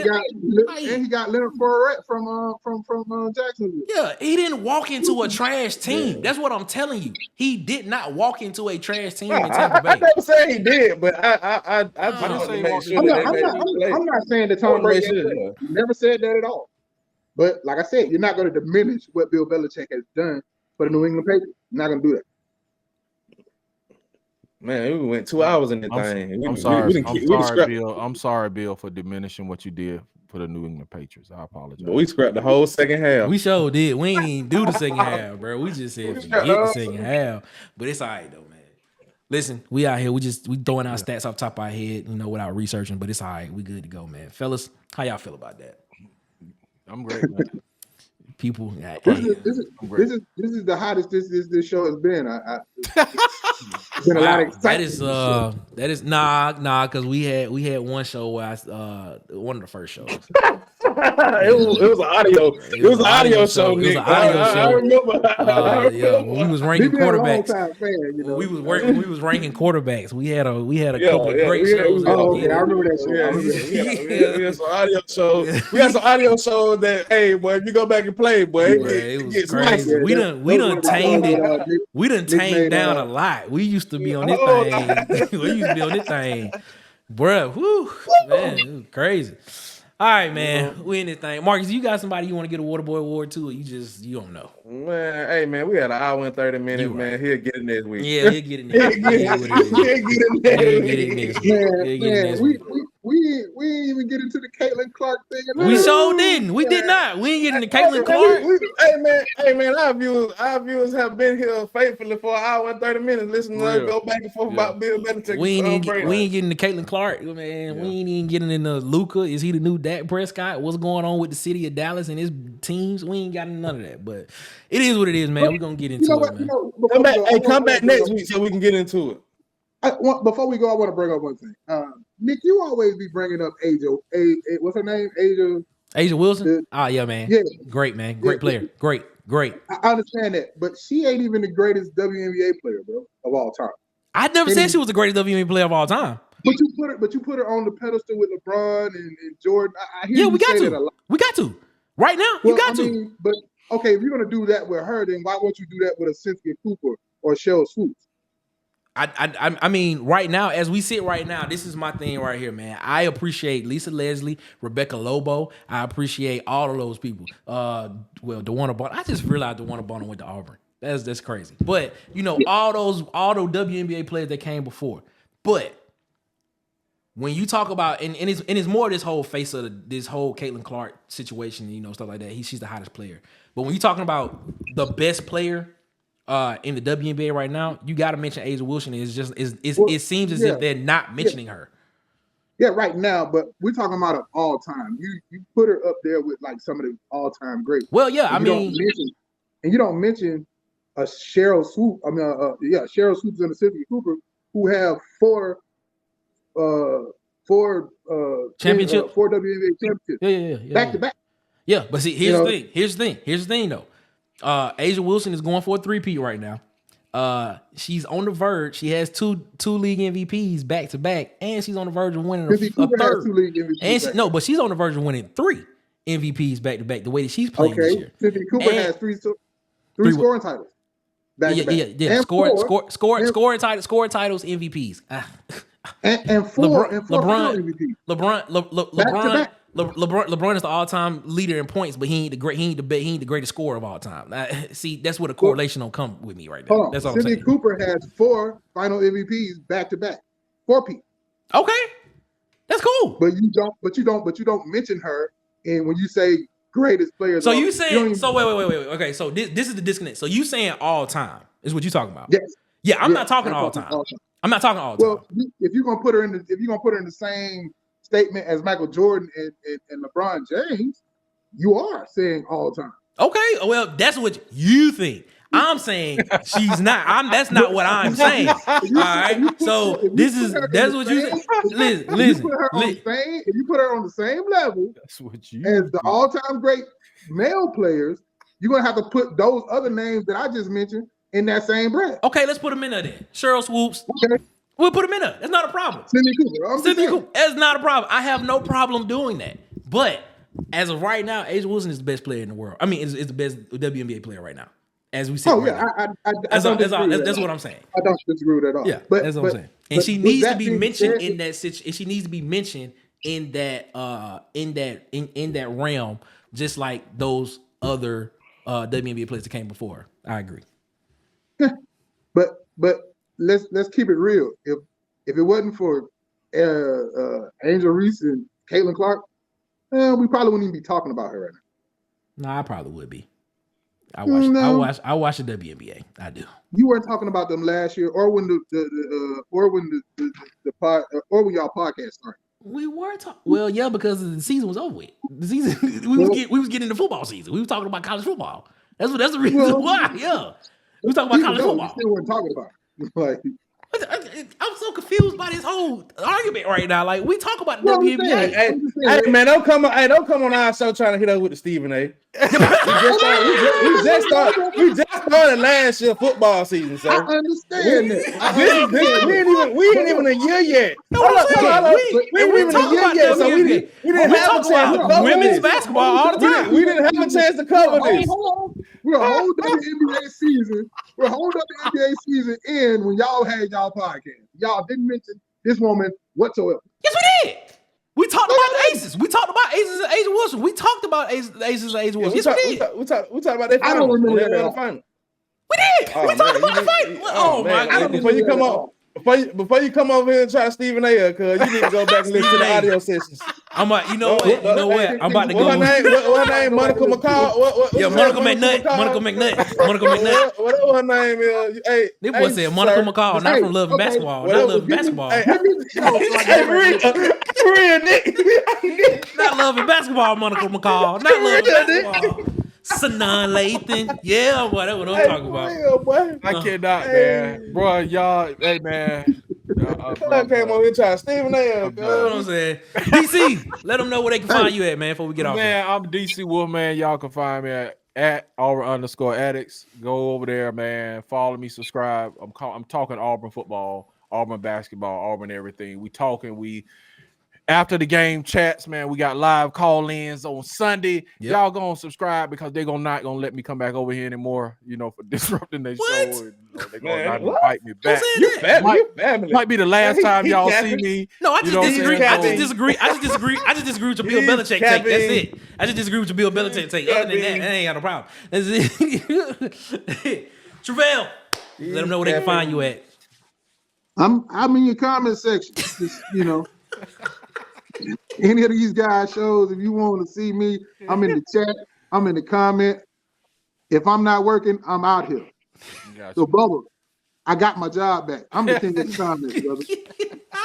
He got Leonard Fournette from Jacksonville. Yeah, he didn't walk into a trash team. That's what I'm telling you. He did not walk into a trash team in Tampa Bay. I never say he did, but I just want to make sure I'm not saying that Tom Brady never said that at all. But like I said, you're not going to diminish what Bill Belichick has done for the New England Patriots. You're not going to do that. Man, we went 2 hours in the thing. I'm sorry, Bill. I'm sorry, Bill, for diminishing what you did for the New England Patriots. I apologize. But we scrapped the whole second half. We sure did. We ain't even do the second half, bro. We just said forget the second half. But it's all right though, man. Listen, we out here. We throwing our stats off the top of our head, without researching. But it's all right. We good to go, man. Fellas, how y'all feel about that? I'm great, man. People, this is the hottest this show has been. It's been a lot of excitement. That is because we had one show where one of the first shows. it was an audio. It was an audio show. Nick. It was an audio show. I remember. Yeah, when we was ranking quarterbacks. We was ranking quarterbacks. We had a couple of great shows. Okay, I remember that show. We had some audio shows. We had some audio shows that, hey, boy, if you go back and play, boy, it was crazy. We done tamed it. We done tamed down a lot. We used to be on this thing. We used to be on this thing, bruh. Whoo, man, it was crazy. All right, man. We in this thing. Marcus, you got somebody you want to get a Waterboy Award to, or you don't know? Man, hey, man, we had an hour and 30 minutes, man. He'll get it next week. Yeah, he'll get it next week. We ain't even get into the Caitlin Clark thing. We sure didn't. We did not. We ain't getting the Caitlin Clark. Hey man, our viewers have been here faithfully for an hour and 30 minutes listening to us go back and forth about Bill Belichick. We ain't getting the Caitlin Clark, man. We ain't even getting into Luka. Is he the new Dak Prescott? What's going on with the city of Dallas and his teams? We ain't got none of that. But it is what it is, man. We're gonna get into it, man. Come back next week so we can get into it. Before we go, I want to bring up one thing. Nick, you always be bringing up what's her name? Asia Wilson? Yeah, man. Yeah. Great, man. Great player. Great. I understand that, but she ain't even the greatest WNBA player, bro, of all time. I never said she was the greatest WNBA player of all time. But you put her on the pedestal with LeBron and Jordan. I hear we got to. That a lot. We got to. Right now, you got to. But okay, if you're gonna do that with her, then why won't you do that with a Cynthia Cooper or Cheryl Swoops? I mean, right now, as we sit right now, this is my thing right here, man. I appreciate Lisa Leslie, Rebecca Lobo. I appreciate all of those people. DeWanna Bonner. I just realized DeWanna Bonner went to Auburn. That's crazy. But all those WNBA players that came before. But when you talk about and it's more this whole face of this whole Caitlin Clark situation, stuff like that. She's the hottest player. But when you're talking about the best player in the WNBA right now, you got to mention Asia Wilson. It seems as if they're not mentioning her. Yeah, right now, but we're talking about of all time. You put her up there with like some of the all time greats. Well, yeah, you don't mention a Cheryl Swoop. Cheryl Swoops and Cynthia Cooper, who have four championships, 4 WNBA championships, yeah, back to back. Yeah, but see, here's the thing, though. Asia Wilson is going for a 3-peat right now. She's on the verge. She has two league MVPs back to back, and she's on the verge of winning a third. But she's on the verge of winning 3 MVPs back to back. The way that she's playing this year. Cynthia Cooper has three scoring titles. Yeah. Scoring titles, MVPs. And four LeBron is the all-time leader in points, but he ain't the greatest scorer of all time. See, that's where the correlation don't come with me right now. That's all I'm saying. Cynthia Cooper has 4 final MVPs back to back. 4-peat. Okay, that's cool. But you don't mention her, and when you say greatest players. So you saying? So wait. Okay, so this is the disconnect. So you saying all time is what you talking about? Yes. Yeah, I'm not talking all time. I'm not talking all time. Well, if you're gonna put her in the same statement as Michael Jordan and LeBron James, you are saying all time. Okay, well, that's what you think. I'm saying she's not. That's not what I'm saying. All right. So that's what you say. Listen. If you put her on the same level as the all-time great male players, you're gonna have to put those other names that I just mentioned in that same breath. Okay, let's put them in there then. Cheryl Swoops. Okay. We'll put them in there. That's not a problem. Cynthia Cooper. That's not a problem. I have no problem doing that. But as of right now, Asia Wilson is the best player in the world. I mean, is the best WNBA player right now. As we see. Oh, yeah. That's what I'm saying. I don't disagree with that at all. Yeah, that's what I'm saying. And she needs to be mentioned in that situation. She needs to be mentioned in that realm just like those other WNBA players that came before. I agree. But let's keep it real. If it wasn't for Angel Reese and Caitlin Clark, we probably wouldn't even be talking about her right now. No, I probably would be. I watch the WNBA. I do. You weren't talking about them last year, or when when y'all podcast started. We were talking. Well, yeah, because the season was over with. The season we was getting into football season. We were talking about college football. That's the reason why. Yeah, we was talking about college football. We still weren't talking about it. Like, I'm so confused by this whole argument right now. Like, we talk about the WNBA. Hey, man, don't come on our show trying to hit us with the Stephen A. we just started last year football season, sir. I understand that. We ain't even a year yet. We ain't even a year yet, so we didn't have a chance to cover women's basketball all the time. We didn't have a chance to cover this. We're a whole WNBA season. We're a whole WNBA season in when y'all had y'all podcast. Y'all didn't mention this woman whatsoever. Yes, we did. We talked about the Aces. We talked about Aces and Asia Wilson. We talked about Aces and Asia Wilson. Yes, we did. We talked about that. I don't remember that. We did. We talked about the fight. Oh my God! Before you come over here and try Stephen A. Cause you need to go back and listen to the audio sessions. I'm like, you know what? I'm about to go. What her name? Monica McCall. Yeah, Monica McNutt. Whatever her name is. Hey, this boy said Monica McCall, not from Love and Basketball. Not Love and Basketball. Not Love and Basketball, Monica McCall. Not Love and Basketball. Sanan Lathan. Yeah, whatever I'm talking about. I cannot, man. Bro, y'all, hey, man. I came over here trying Stephen A. You know what I'm saying? DC, let them know where they can find you at, man, before we get off. Man, I'm DC Wolf, man. Y'all can find me at Auburn_Addicts. Go over there, man. Follow me, subscribe. I'm talking Auburn football, Auburn basketball, Auburn everything. After the game chats, man, we got live call-ins on Sunday. Yep. Y'all gonna subscribe because they're not gonna let me come back over here anymore, for disrupting their show. They're gonna not invite me back. Might be the last time y'all see me. No, I just disagree. I just disagree with your Bill Belichick take. That's it. I just disagree with your Bill Belichick take. Other than that, I ain't got no problem. That's it. Travell, let them know where they can find you at. I'm in your comment section. Just, any of these guys' shows, if you want to see me, I'm in the chat. I'm in the comment. If I'm not working, I'm out here. Gotcha. So, Bubba, I got my job back. I'm the king of the comments, brother.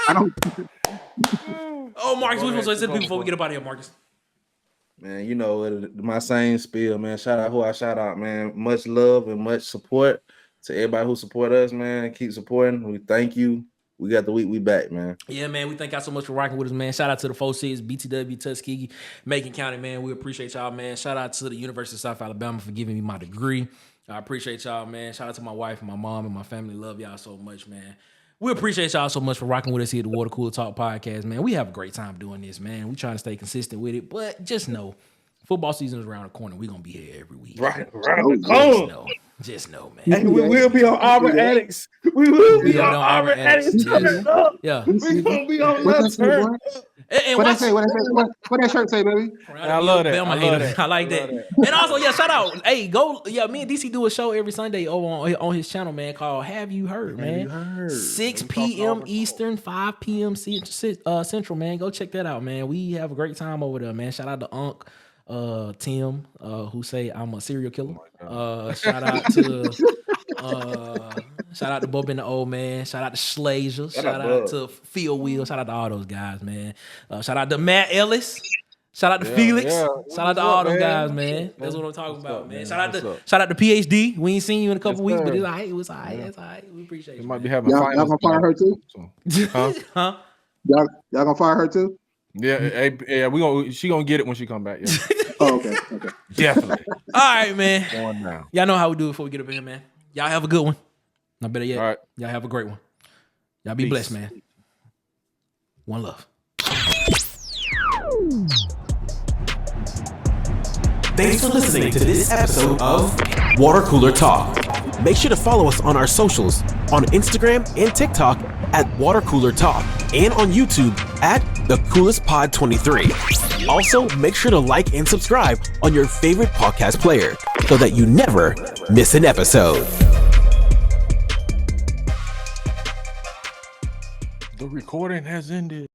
I don't. Oh, Marcus, which one say to people before we get up out of here, Marcus? Man, my same spiel, man. Shout out who I shout out, man. Much love and much support to everybody who support us, man. Keep supporting. We thank you. We got the week. We back, man. Yeah, man. We thank y'all so much for rocking with us, man. Shout out to the 4-6, BTW, Tuskegee, Macon County, man. We appreciate y'all, man. Shout out to the University of South Alabama for giving me my degree. I appreciate y'all, man. Shout out to my wife and my mom and my family. Love y'all so much, man. We appreciate y'all so much for rocking with us here at the Water Cooler Talk podcast, man. We have a great time doing this, man. We trying to stay consistent with it, but just know, football season is around the corner. We're going to be here every week. Right around the corner. Just know, man. And we will be on Auburn Addicts. We will be on Auburn Addicts. Yeah. We're going to be on that turn. What that shirt say, baby? I love that. I like that. And also, shout out. Hey, me and DC do a show every Sunday over on his channel, man, called Have You Heard, man. 6 p.m. Eastern, 5 p.m. Central, man. Go check that out, man. We have a great time over there, man. Shout out to Unc. Tim, who say I'm a serial killer. Shout out to Bub and the Old Man. Shout out to Schlazer. Shout out to Phil Wheel. Shout out to all those guys, man. Shout out to Matt Ellis. Shout out to Felix. Shout out to all those guys, man. That's what I'm talking about, man. Shout out to PhD. We ain't seen you in a couple weeks, but it's all right. It was all right. It's all right. We appreciate you. Might be having y'all gonna fire her too? Huh? Y'all gonna fire her too? Yeah, she gonna get it when she come back. Yeah. Oh, okay. Definitely. All right, man. Going down. Y'all know how we do it before we get up in here, man. Y'all have a good one. Not better yet. All right. Y'all have a great one. Y'all be blessed, man. One love. Thanks for listening to this episode of Water Cooler Talk. Make sure to follow us on our socials on Instagram and TikTok at Water Cooler Talk and on YouTube at The Coolest Pod 23. Also, make sure to like and subscribe on your favorite podcast player so that you never miss an episode. The recording has ended.